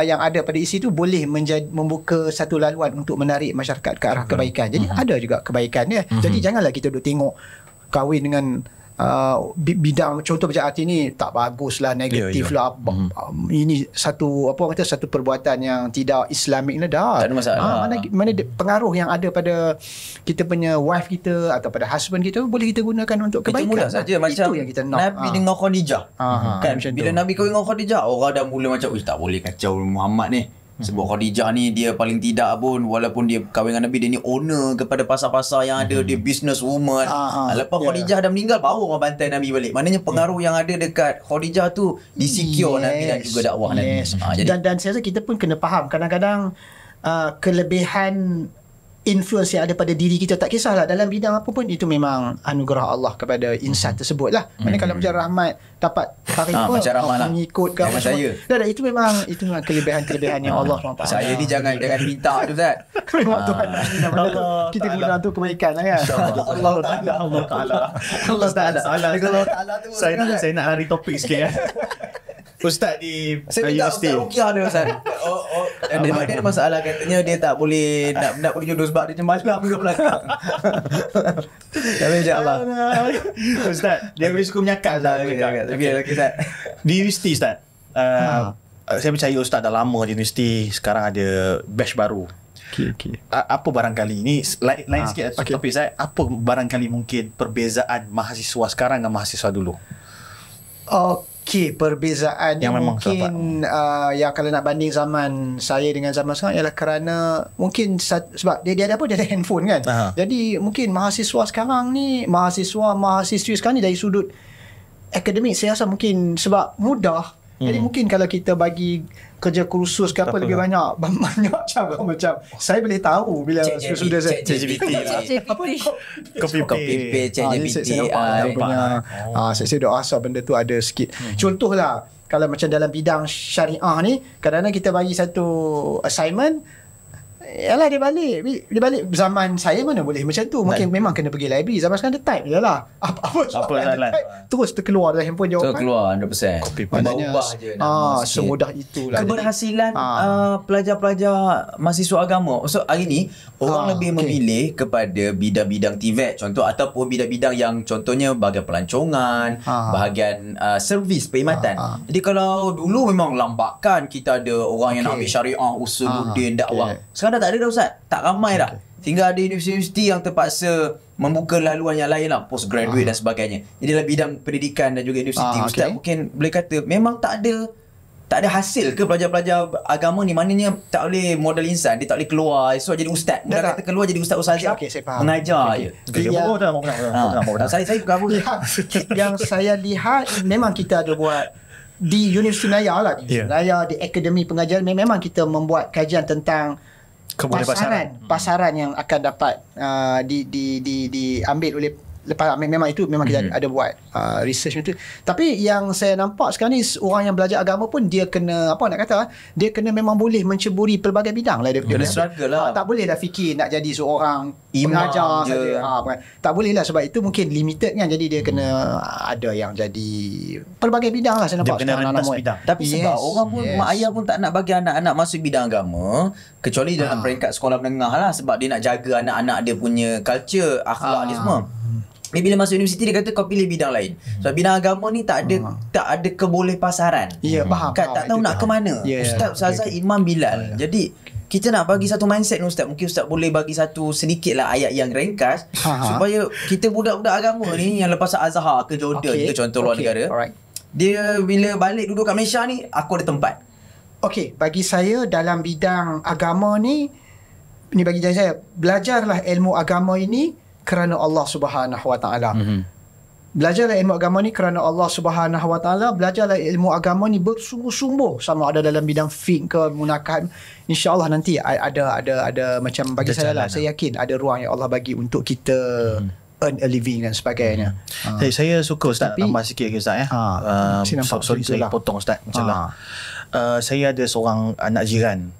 yang ada pada isi itu boleh membuka satu laluan untuk menarik masyarakat ke arah kebaikan. Jadi ada juga kebaikan dia. Jadi janganlah kita duk tengok kahwin dengan bidang contoh macam arti ni tak bagus lah, negatif lah. Ini satu satu perbuatan yang tidak Islamik lah dah. Tak ada masalah. Mana pengaruh yang ada pada kita punya wife kita atau pada husband kita boleh kita gunakan untuk kebaikan. Itu mudah saja macam yang kita nak. Nabi dengan Khadijah. Kan bila tu. Nabi kahwin dengan Khadijah, orang dah mula macam tak boleh kacau Muhammad ni. Sebab Khadijah ni dia paling tidak pun walaupun dia kahwin dengan Nabi, dia ni owner kepada pasar-pasar yang ada, dia business woman. Lepas Khadijah dah meninggal baru orang bantai Nabi balik. Maknanya pengaruh yang ada dekat Khadijah tu disecure Nabi dan juga dakwah Nabi. Dan saya rasa kita pun kena faham kadang-kadang kelebihan influence yang ada pada diri kita, tak kisahlah dalam bidang apa pun, itu memang anugerah Allah kepada insan tersebut lah. Maknanya kalau macam Rahmat dapat mengikut ke apa semua, itu memang kelebihan-kelebihan yang Allah SWT. Saya ni jangan minta tu Ustaz. Memang Tuhan kita guna tu kebaikan lah kan. Allah Ta'ala. Saya nak lari topik sikit Ustaz di universiti. Saya Rukiah dia Ustaz. Dia ada masalah, katanya dia tak boleh nak pergi jodoh sebab dia malam ke belakang. Tapi insyaAllah. Ustaz, dia boleh suka menyakat Ustaz. Okey Ustaz. Di universiti Ustaz. Saya percaya Ustaz dah lama di universiti. Sekarang ada batch baru. Okay. Apa barangkali ni lain sikit topik saya. Apa barangkali mungkin perbezaan mahasiswa sekarang dengan mahasiswa dulu? Okey, perbezaan yang mungkin yang kalau nak banding zaman saya dengan zaman sekarang ialah kerana mungkin sebab dia ada apa, dia ada handphone kan. Jadi mungkin mahasiswa sekarang ni, mahasiswi sekarang ni dari sudut akademik saya rasa mungkin sebab mudah. Jadi mungkin kalau kita bagi kerja kursus ke apa lebih banyak macam saya boleh tahu bila sudah saya ChatGPT saya dah rasa benda tu ada sikit. Contohlah kalau macam dalam bidang syariah ni, kadang-kadang kita bagi satu assignment, yalah dia balik zaman saya mana boleh macam tu. Mungkin memang kena pergi library. Zaman sekarang dia type je lah apa terus terkeluar dalam handphone jawapan, terkeluar 100%. Ubah je semudah itulah keberhasilan pelajar-pelajar mahasiswa agama. So hari ni orang lebih memilih kepada bidang-bidang TVET contoh, ataupun bidang-bidang yang contohnya bahagian pelancongan, bahagian servis perkhidmatan. Jadi kalau dulu memang lambakan kita ada orang yang nak ambil syariah, usuluddin, dakwah. Sekarang dah tak ada dah Ustaz. Tak ramai dah. Tinggal ada universiti yang terpaksa membuka laluan yang lain lah, postgraduate dan sebagainya. Jadi dalam bidang pendidikan dan juga universiti, Ustaz mungkin boleh kata memang tak ada hasil ke pelajar-pelajar agama ni, maknanya tak boleh modal insan, dia tak boleh keluar esok jadi ustaz. Mudah kata keluar jadi ustaz-ustazah, mengajar je. Saya berapa yang saya lihat memang kita ada buat di Universiti Melayu lah, di Akademi Pengajaran, memang kita membuat kajian tentang pasaran yang akan dapat diambil oleh lepas memang kita ada buat research itu. Tapi yang saya nampak sekarang ni, orang yang belajar agama pun dia kena dia kena memang boleh menceburi pelbagai bidang lah. Dia struggle lah. Tak boleh dah fikir nak jadi seorang pengajar saja. Tak boleh lah, sebab itu mungkin limited kan. Jadi dia kena ada yang jadi pelbagai bidang lah saya nampak. Dia kena rentas bidang. Tapi sebab orang pun mak ayah pun tak nak bagi anak-anak masuk bidang agama kecuali dalam peringkat sekolah menengah lah, sebab dia nak jaga anak-anak dia punya culture, akhlak dia semua. Bila masuk universiti dia kata kau pilih bidang lain. Sebab bidang agama ni tak ada keboleh pasaran. Ya, faham. Tak tahu nak ke mana. Ustazah Imam Bilal. Jadi kita nak bagi satu mindset ni Ustaz. Mungkin Ustaz boleh bagi satu sedikit lah ayat yang ringkas supaya kita budak-budak agama ni yang lepas Azhar ke Jordan ke contoh luar negara, dia bila balik duduk kat Malaysia ni, aku ada tempat. Okey, bagi saya dalam bidang agama ni bagi saya, belajarlah ilmu agama ini kerana Allah Subhanahu Wa Taala. Belajarlah ilmu agama ni kerana Allah Subhanahu Wa Taala. Belajarlah ilmu agama ni bersungguh-sungguh, sama ada dalam bidang fiqh ke munakat. InsyaAllah nanti ada macam bagi saya lah. Saya yakin ada ruang yang Allah bagi untuk kita earn a living dan sebagainya. Saya suka Ustaz, tambah sikit ke Ustaz sorry saya potong Ustaz. Saya ada seorang anak jiran.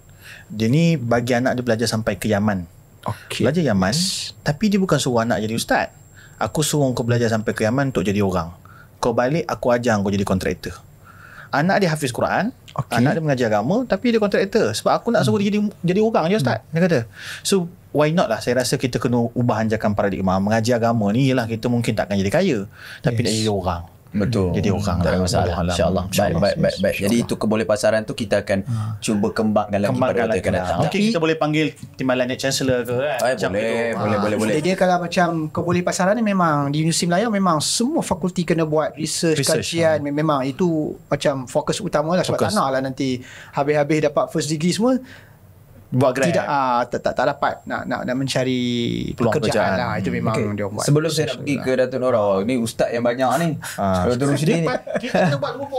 Dia ni bagi anak dia belajar sampai ke Yaman. Belajar Yaman, tapi dia bukan suruh anak jadi ustaz. Aku suruh kau belajar sampai ke Yaman untuk jadi orang. Kau balik, aku ajar kau jadi kontraktor. Anak dia hafiz Quran, anak dia mengajar agama, tapi dia kontraktor. Sebab aku nak suruh dia jadi orang je ustaz. Dia kata. So why not lah. Saya rasa kita kena ubah anjakan paradigma. Mengajar agama ni ialah kita mungkin takkan jadi kaya, tapi nak jadi orang. Betul. Jadi orang tak ada masalah. InsyaAllah. Baik. Jadi itu keboleh pasaran tu kita akan cuba kembangkan lagi pada waktu akan datang. Mungkin kita boleh panggil Timbalan Chancellor ke kan? Boleh. Dia kalau macam keboleh pasaran ni memang di Universiti Melayu memang semua fakulti kena buat research kajian. Memang itu macam fokus utama lah. Sebab tak nak lah nanti habis-habis dapat first degree semua buat grad tak dapat nak mencari pekerjaan lah. Itu memang dia buat. Sebelum saya nak pergi ke Datuk Nora, ni ustaz yang banyak ni Datuk Rusdi ni kita buat 2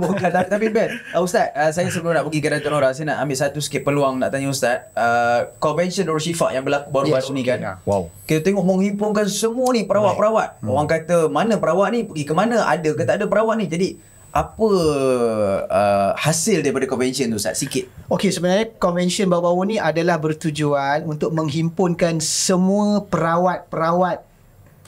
podcast lain. Tapi Ben Ustaz, saya sebelum nak pergi ke Datuk Nora, saya nak ambil satu sikit peluang nak tanya Ustaz. Convention Nur Shifaq yang berlaku baru-baru ni kan, kita tengok menghimpunkan semua ni perawat-perawat. Orang kata mana perawat ni, pergi ke mana, ada ke tak ada perawat ni. Jadi apa hasil daripada convention tu Ustaz? Sikit. Okey, sebenarnya convention baru-baru ni adalah bertujuan untuk menghimpunkan semua perawat-perawat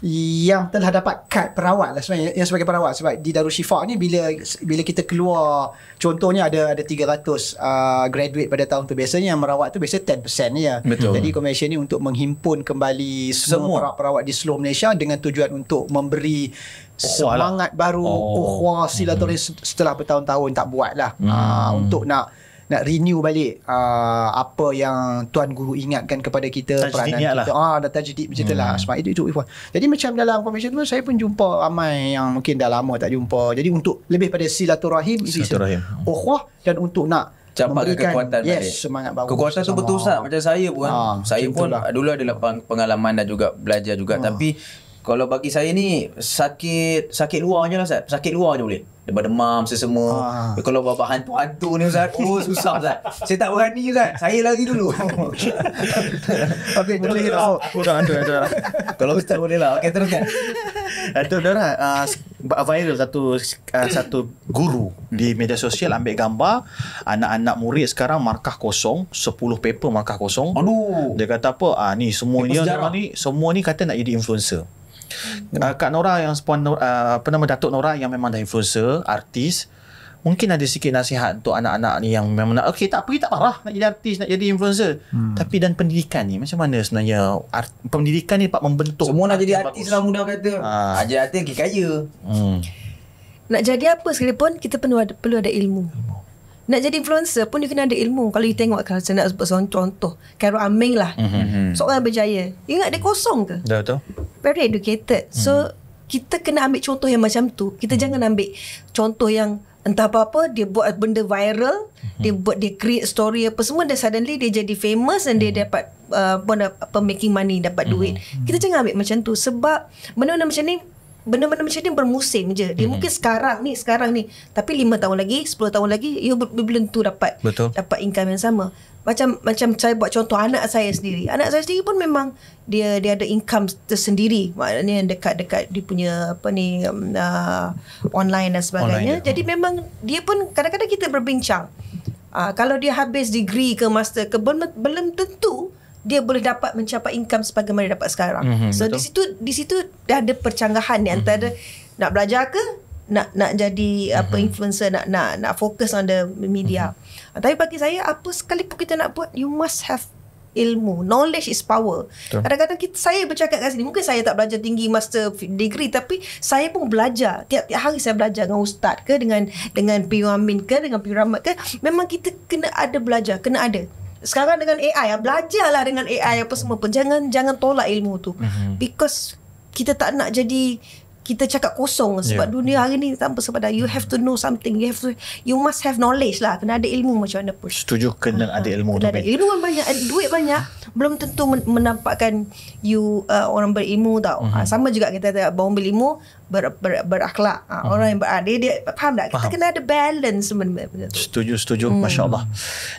yang telah dapat kad perawat lah sebenarnya, yang sebagai perawat. Sebab di Darul Shifa ni bila kita keluar, contohnya ada 300 graduate pada tahun tu, biasanya yang merawat tu biasa 10% je. Jadi commission ni untuk menghimpun kembali semua perawat di seluruh Malaysia dengan tujuan untuk memberi semangat baru, ukhuwah, silaturahim setelah bertahun-tahun tak buat lah. Untuk nak renew balik apa yang Tuan Guru ingatkan kepada kita, peranan kita. Dah tajdid macam itulah. Sebab itu. Jadi macam dalam convention tu saya pun jumpa ramai yang mungkin dah lama tak jumpa. Jadi untuk lebih pada silaturahim, ukhuwah, dan untuk nak campakkan kekuatan balik. Semangat baru. Kekuatan tu betul Ustaz. Macam saya pun. Saya pun dulu ada pengalaman dan juga belajar juga. Tapi kalau bagi saya ni sakit luar je lah Ustaz. Sakit luar je boleh. Demam semua. Kalau bapak hantu-hantu ni Ustaz, susah Ustaz. Saya tak berani Ustaz. Saya lagi dulu. Okey, boleh kita kurang hantu. Kalau Ustaz boleh lah. Okey, teruskan. Itu Dora viral satu guru di media sosial ambil gambar anak-anak murid sekarang markah kosong, 10 paper markah kosong. Aduh. Dia kata apa? Ni semua ni kata nak jadi influencer. Kak Nora yang Datuk Nora yang memang dah influencer, artis, mungkin ada sikit nasihat untuk anak-anak ni yang memang nak, tak parah nak jadi artis, nak jadi influencer. Tapi dan pendidikan ni macam mana sebenarnya? Pendidikan ni dapat membentuk semua nak jadi artis lah, mudah kata. Ajar artis kaya. Nak jadi apa sekalipun kita perlu ada ilmu. Nak jadi influencer pun dia kena ada ilmu. Kalau you tengok, kalau saya nak sebut contoh Carol Aming lah, seorang berjaya. You ingat dia kosong ke? Betul. Very educated. So kita kena ambil contoh yang macam tu. Kita jangan ambil contoh yang entah apa-apa, dia buat benda viral, dia create story apa semua, dan suddenly dia jadi famous dan dia dapat making money, dapat duit. Kita jangan ambil macam tu. Sebab benda-benda macam ni bermusim je. Dia mungkin sekarang ni, tapi 5 tahun lagi, 10 tahun lagi, you belum tentu dapat income yang sama. Macam saya buat contoh anak saya sendiri. Anak saya sendiri pun memang dia ada income tersendiri. Maknanya dekat dia punya online dan sebagainya. Jadi memang dia pun kadang-kadang kita berbincang. Kalau dia habis degree ke master ke, belum tentu dia boleh dapat mencapai income sebagaimana dia dapat sekarang. So di situ dah ada percanggahan ni antara nak belajar ke nak jadi influencer, nak fokus on the media. Tapi bagi saya, apa sekalipun kita nak buat, you must have ilmu. Knowledge is power. Kadang-kadang saya bercakap kat sini, mungkin saya tak belajar tinggi master degree, tapi saya pun belajar. Tiap-tiap hari saya belajar dengan ustaz ke, dengan P.U. Amin ke, dengan P.U. Rahmat ke. Memang kita kena ada belajar, kena ada. Sekarang dengan AI, belajarlah dengan AI apa semua pun. Jangan tolak ilmu tu. Because kita tak nak jadi kita cakap kosong. Sebab dunia hari ni tanpa sebab you have to know something. You must have knowledge lah. Kena ada ilmu macam mana pun. Setuju, kena ada ilmu. Kena ada ilmu banyak, duit banyak, belum tentu menampakkan you orang berilmu tau. Sama juga kita orang berilmu berakhlak. Orang yang beradil, dia faham tak? Kita kena ada balance sebenarnya. Setuju. Masya Allah.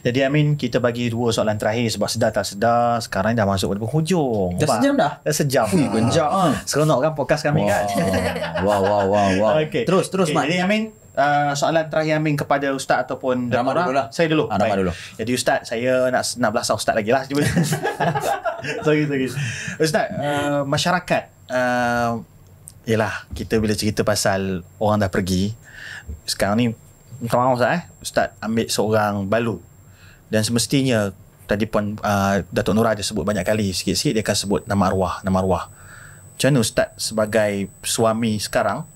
Jadi Amin, kita bagi 2 soalan terakhir sebab sedar tak sedar sekarang dah masuk pada penghujung. Dah sejam dah? Dah sejam. Benjak seronok kan podcast kami kan? Wow. Okay. Terus Mat. Jadi Amin, soalan terakhir Amin kepada Ustaz ataupun Rahmat dulu lah. Saya dulu. Rahmat dulu. Jadi Ustaz, saya nak belasah Ustaz lagi lah. Sorry. Ustaz, masyarakat, yelah, kita bila cerita pasal orang dah pergi, sekarang ni minta maaf Ustaz ambil seorang balut, dan semestinya tadi pun Datuk Nora ada sebut banyak kali, sikit-sikit dia akan sebut nama arwah. Macam mana Ustaz sebagai suami sekarang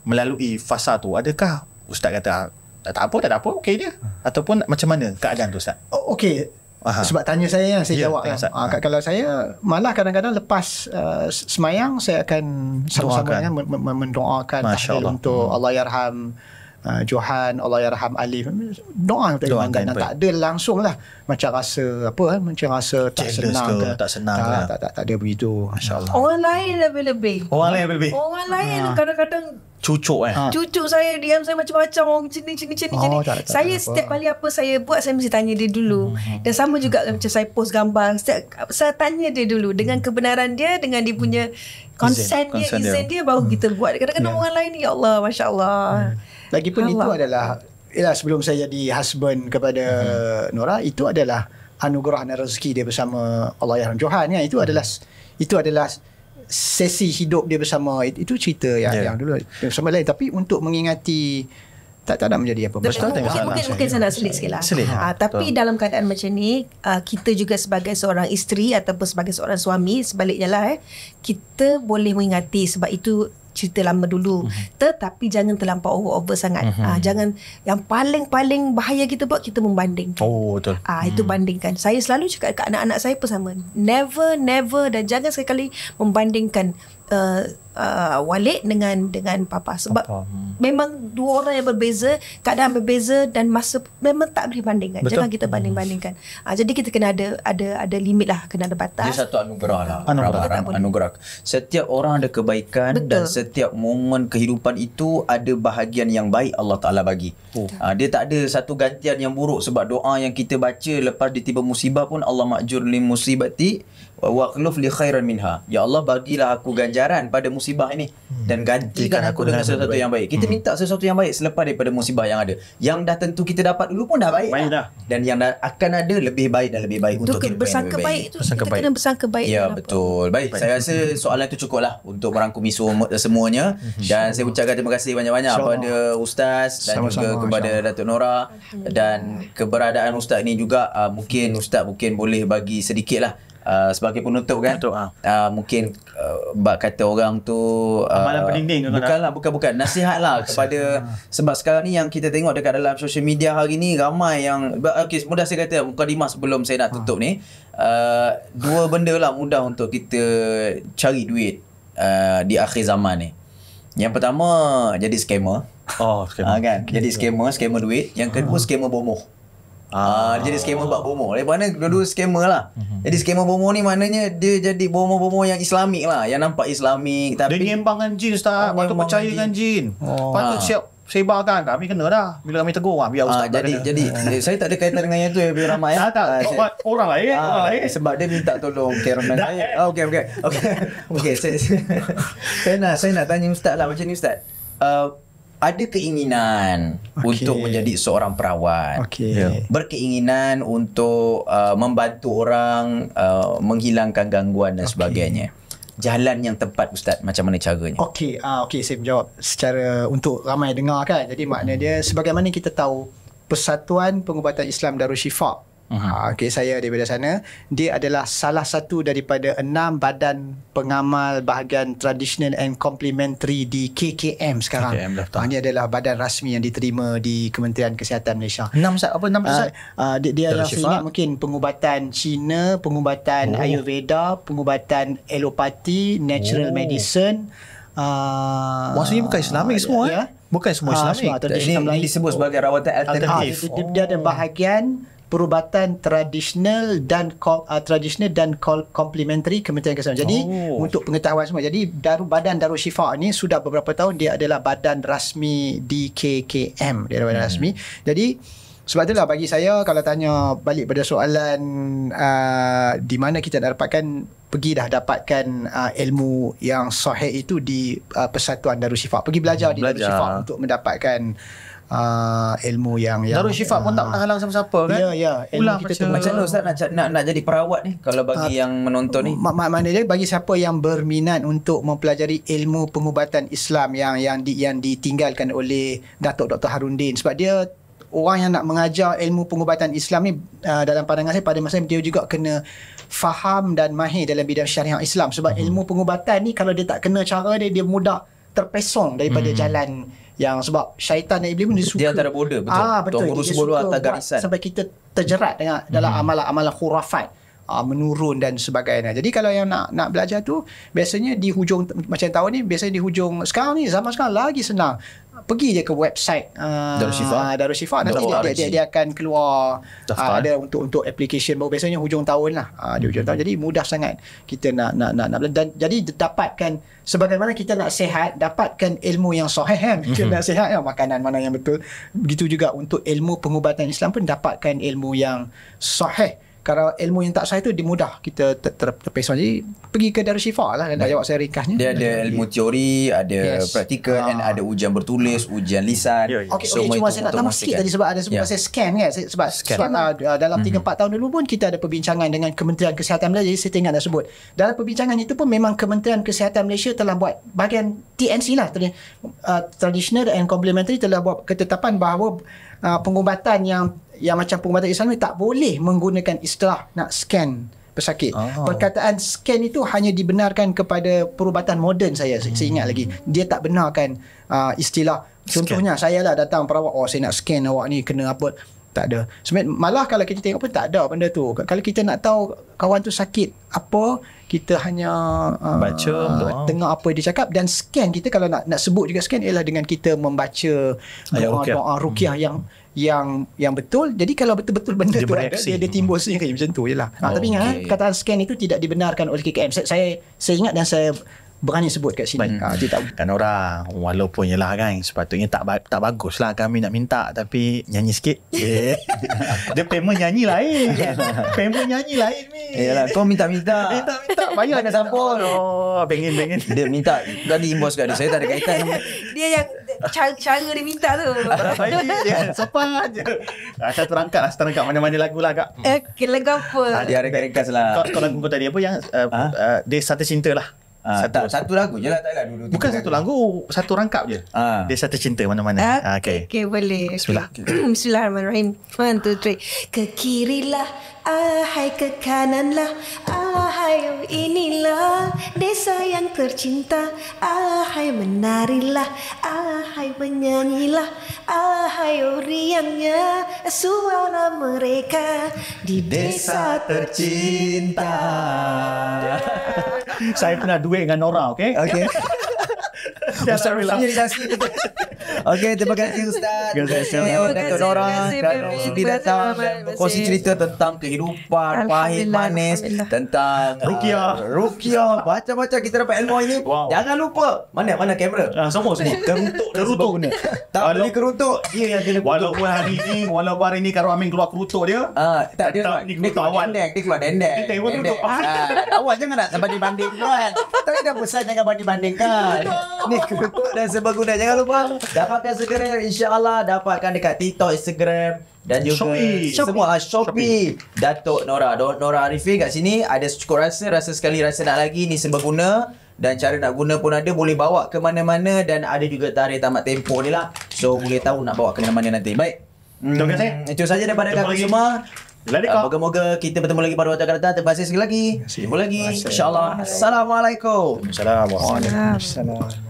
melalui fasa tu? Adakah Ustaz kata tak apa, okey je? Ataupun macam mana keadaan tu Ustaz? Okey. Sebab tanya saya, saya jawab kan. Kalau saya malah kadang-kadang lepas semayang, saya akan sama-sama mendoakan tahlil untuk Allahyarham Johan, Allahyarham Ali. Doa tak ada langsung lah. Macam rasa macam rasa tak senang ke, tak ada begitu. Masya-Allah. Orang lain lebih-lebih. Orang lain kadang-kadang cucuk cucuk saya, diam saya macam-macam, orang macam ni. Saya setiap kali apa saya buat, saya mesti tanya dia dulu. Dan sama juga macam saya post gambar, saya tanya dia dulu dengan kebenaran dia, dengan dia punya izin dia, baru kita buat. Kadang-kadang orang lain ni, ya Allah, masya-Allah. Lagipun itu adalah sebelum saya jadi husband kepada Nora, itu adalah anugerah dan rezeki dia bersama Allahyarham Johan kan. Itu adalah sesi hidup dia bersama, itu cerita yang dulu bersama lain. Tapi untuk mengingati tak nak menjadi apa. Mungkin saya nak selit sikit lah. Tapi dalam keadaan macam ni, kita juga sebagai seorang isteri ataupun sebagai seorang suami, sebaliknya lah, kita boleh mengingati sebab itu cerita lama dulu. Tetapi jangan terlampau over sangat. Jangan, yang paling bahaya kita buat, kita membandingkan. Betul. Itu bandingkan. Saya selalu cakap kat anak-anak saya pun sama. Never dan jangan sekali membandingkan Walid dengan papa, sebab memang dua orang yang berbeza, keadaan berbeza, dan masa memang tak boleh bandingkan. Betul. Jangan kita banding-bandingkan. Jadi kita kena ada limit lah, kena ada batas. Dia satu anugerah lah. Anugerah. Setiap orang ada kebaikan. Betul. Dan setiap momen kehidupan itu ada bahagian yang baik Allah Ta'ala bagi. Dia tak ada satu gantian yang buruk, sebab doa yang kita baca lepas ditiba musibah pun, Allah ma'jur li musibati wa akhluf li khairan minha. Ya Allah, bagilah aku ganjaran pada musibah ini dan gantikan aku dengan sesuatu yang baik. Kita minta sesuatu yang baik selepas daripada musibah yang ada. Yang dah tentu kita dapat dulu pun dah baik dah. Dan yang akan ada lebih baik dan lebih baik untuk kita bersangka baik. Kita kena bersangka baik. Ya, betul. Baik, saya rasa soalan itu cukup lah untuk merangkumi semuanya. Dan saya ucapkan terima kasih banyak-banyak kepada Ustaz dan juga kepada Datuk Nora. Dan keberadaan Ustaz ni juga mungkin Ustaz boleh bagi sedikit lah sebagai penutup kan. Mungkin bak kata orang tu amalan pendinding bukan nasihat lah kepada sebab sekarang ni yang kita tengok dekat dalam social media hari ni, ramai yang mudah saya kata mukadimah sebelum saya nak tutup ni, dua benda lah mudah untuk kita cari duit di akhir zaman ni. Yang pertama, jadi scammer. Kan, jadi scammer duit. Yang kedua, scammer bomoh. Jadi scammer buat bomoh. Lepas mana dua-dua scammer lah. Jadi scammer bomoh ni maknanya dia jadi bomoh-bomoh yang Islamik lah, yang nampak Islamik, tapi dia nyembangkan jin, Ustaz. Patut percayakan jin. Patut siap sebarkan. Kami kena dah. Bila kami tegur, biar Ustaz jadi saya tak ada kaitan dengan yang tu, biar ramai. Orang lain. Sebab dia minta tolong cameraman saya. Okey. Saya nak tanya Ustaz lah, macam ni Ustaz. Ada keinginan untuk menjadi seorang perawat. Berkeinginan untuk membantu orang menghilangkan gangguan dan sebagainya. Jalan yang tepat Ustaz, macam mana caranya? Okey, saya menjawab secara untuk ramai dengar kan. Jadi makna dia, sebagaimana kita tahu Persatuan Pengubatan Islam Darul Shifa, saya daripada sana, dia adalah salah satu daripada 6 badan pengamal bahagian traditional and complementary di KKM sekarang. Ini adalah badan rasmi yang diterima di Kementerian Kesihatan Malaysia. 6 Ustaz? Dia yang saya ingat mungkin pengubatan Cina, pengubatan Ayurveda, pengubatan alopati, natural medicine. Maksudnya bukan Islamik semua Bukan semua Islamik. Ini disebut sebagai rawatan alternatif. Dia ada bahagian perubatan tradisional dan komplementari Kementerian Kesihatan. Jadi untuk pengetahuan semua, jadi Badan Darul Shifa ni sudah beberapa tahun dia adalah badan rasmi di KKM. Dia adalah badan rasmi. Jadi sebab itulah bagi saya, kalau tanya balik pada soalan di mana kita dapatkan, pergi dah dapatkan ilmu yang sahih itu di Persatuan Darul Shifa. Pergi belajar di Darul Shifa untuk mendapatkan ilmu yang Darul Shifa pun tak halang siapa-siapa kan. Ilmu kita tu macam mana Ustaz nak jadi perawat ni, kalau bagi yang menonton ni? Maknanya bagi siapa yang berminat untuk mempelajari ilmu pengubatan Islam yang ditinggalkan oleh Datuk Dr. Harundin, sebab dia orang yang nak mengajar ilmu pengubatan Islam ni, dalam pandangan saya pada masa dia juga kena faham dan mahir dalam bidang syariah Islam. Sebab ilmu pengubatan ni kalau dia tak kena cara dia mudah terpesong daripada jalan yang, sebab syaitan dan iblis pun dia suka. Dia antara border, betul. Betul. Dia suka atas garisan sampai kita terjerat dengan dalam amalan-amalan khurafat, menurun dan sebagainya. Jadi kalau yang nak belajar tu, biasanya di hujung macam tahun ni, biasanya di hujung sekarang ni, zaman sekarang lagi senang. Pergi je ke website Darul Shifa, nanti dia akan keluar ada untuk application baru, biasanya hujung tahun lah, di hujung tahun. Jadi mudah sangat kita nak dan jadi dapatkan, sebagaimana kita nak sihat, dapatkan ilmu yang sahih kan. Kita nak sihat makanan mana yang betul. Begitu juga untuk ilmu pengubatan Islam pun, dapatkan ilmu yang sahih kalau ilmu yang tak sah itu dimudah kita terpesong. Jadi pergi ke Darul Shifa lah, nak jawab saya ringkasnya. Dia ada ilmu teori, ada praktikal, dan ada ujian bertulis, ujian lisan. Okey, cuma saya nak tambah sikit tadi sebab ada sebab saya scan kan. Sebab dalam 3-4 tahun dulu pun kita ada perbincangan dengan Kementerian Kesihatan Malaysia. Jadi saya ingat dah sebut. Dalam perbincangan itu pun memang Kementerian Kesihatan Malaysia telah buat bahagian TNC lah, Traditional and Complementary, telah buat ketetapan bahawa pengubatan yang macam pengubatan Islam ni tak boleh menggunakan istilah nak scan pesakit. Perkataan scan itu hanya dibenarkan kepada perubatan moden saya ingat lagi. Dia tak benarkan istilah. Contohnya saya lah datang perawat, saya nak scan awak ni kena apa. Tak ada. Sebenarnya malah kalau kita tengok pun tak ada benda tu. Kalau kita nak tahu kawan tu sakit apa, kita hanya baca tengok apa dia cakap, dan scan kita kalau nak sebut juga scan ialah dengan kita membaca doa ruqyah yang betul. Jadi kalau betul-betul benda tu ada, dia timbul sendiri macam tu jelah. Tapi ingat perkataan scan itu tidak dibenarkan oleh KKM. Saya ingat dan saya berani sebut kat sini. Kan orang walaupun yelah kan sepatutnya tak bagus lah kami nak minta, tapi nyanyi sikit. Dia payment nyanyi lain. Payment nyanyi lain ni. Yalah, kau minta bayar nak sampul. Pengen dia minta tadi invoice kat dia. Saya tak ada kaitan. Dia yang cara dia minta tu. Dia sopan je. Satu rangkap mana-mana lagu lah kak. Lagu apa? Dia ringkas lah. Kau lagu kau tadi apa yang Dia Satu Cinta lah. Satu lagu je lah, taklah dulu. Bukan satu lagu, satu rangkap je. Dia Satu Cinta mana-mana. Okay, boleh. Bismillah. Bismillahirrahmanirrahim. 1, 2, 3. Ke kirilah, ahai ke kananlah, ahai inilah desa yang tercinta, ahai menarilah, ahai menyanyilah, ahai riangnya suara mereka di desa tercinta. Saya pernah duet dengan Nora, okey? Okey. Okey, terima kasih Ustaz. Terima kasih Dato' Nora kerana sudi datang dan berkongsi cerita tentang kehidupan pahit manis, tentang ruqyah, macam-macam kita dapat ilmu ini. Jangan lupa, mana kamera? Semua kerutuk guna. Tak boleh kerutuk, dia yang kena kerutuk. Walaupun hari ni kalau Amin keluar kerutuk dia. Tak, dia keluar dendeng. Dia keluar dendeng. Dia tengok kerutuk. Awak jangan nak banding-banding kan. Tapi dah besar jangan banding-bandingkan. Ni kerutuk dan sebaguna. Jangan lupa dapatkan segera, insya-Allah dapatkan dekat TikTok, Instagram dan juga semua Shopee. Dato' Nora Arifin kat sini ada cukup rasa sekali rasa nak lagi. Ni seberguna dan cara nak guna pun ada, boleh bawa ke mana-mana dan ada juga tarikh tamat tempoh dia lah. So boleh tahu nak bawa ke mana-mana nanti. Baik. Terima kasih. Itu saja daripada kami semua. Moga-moga kita bertemu lagi pada waktu akan datang. Terima kasih sekali lagi. Jumpa lagi, insya-Allah. Assalamualaikum. Assalamualaikum.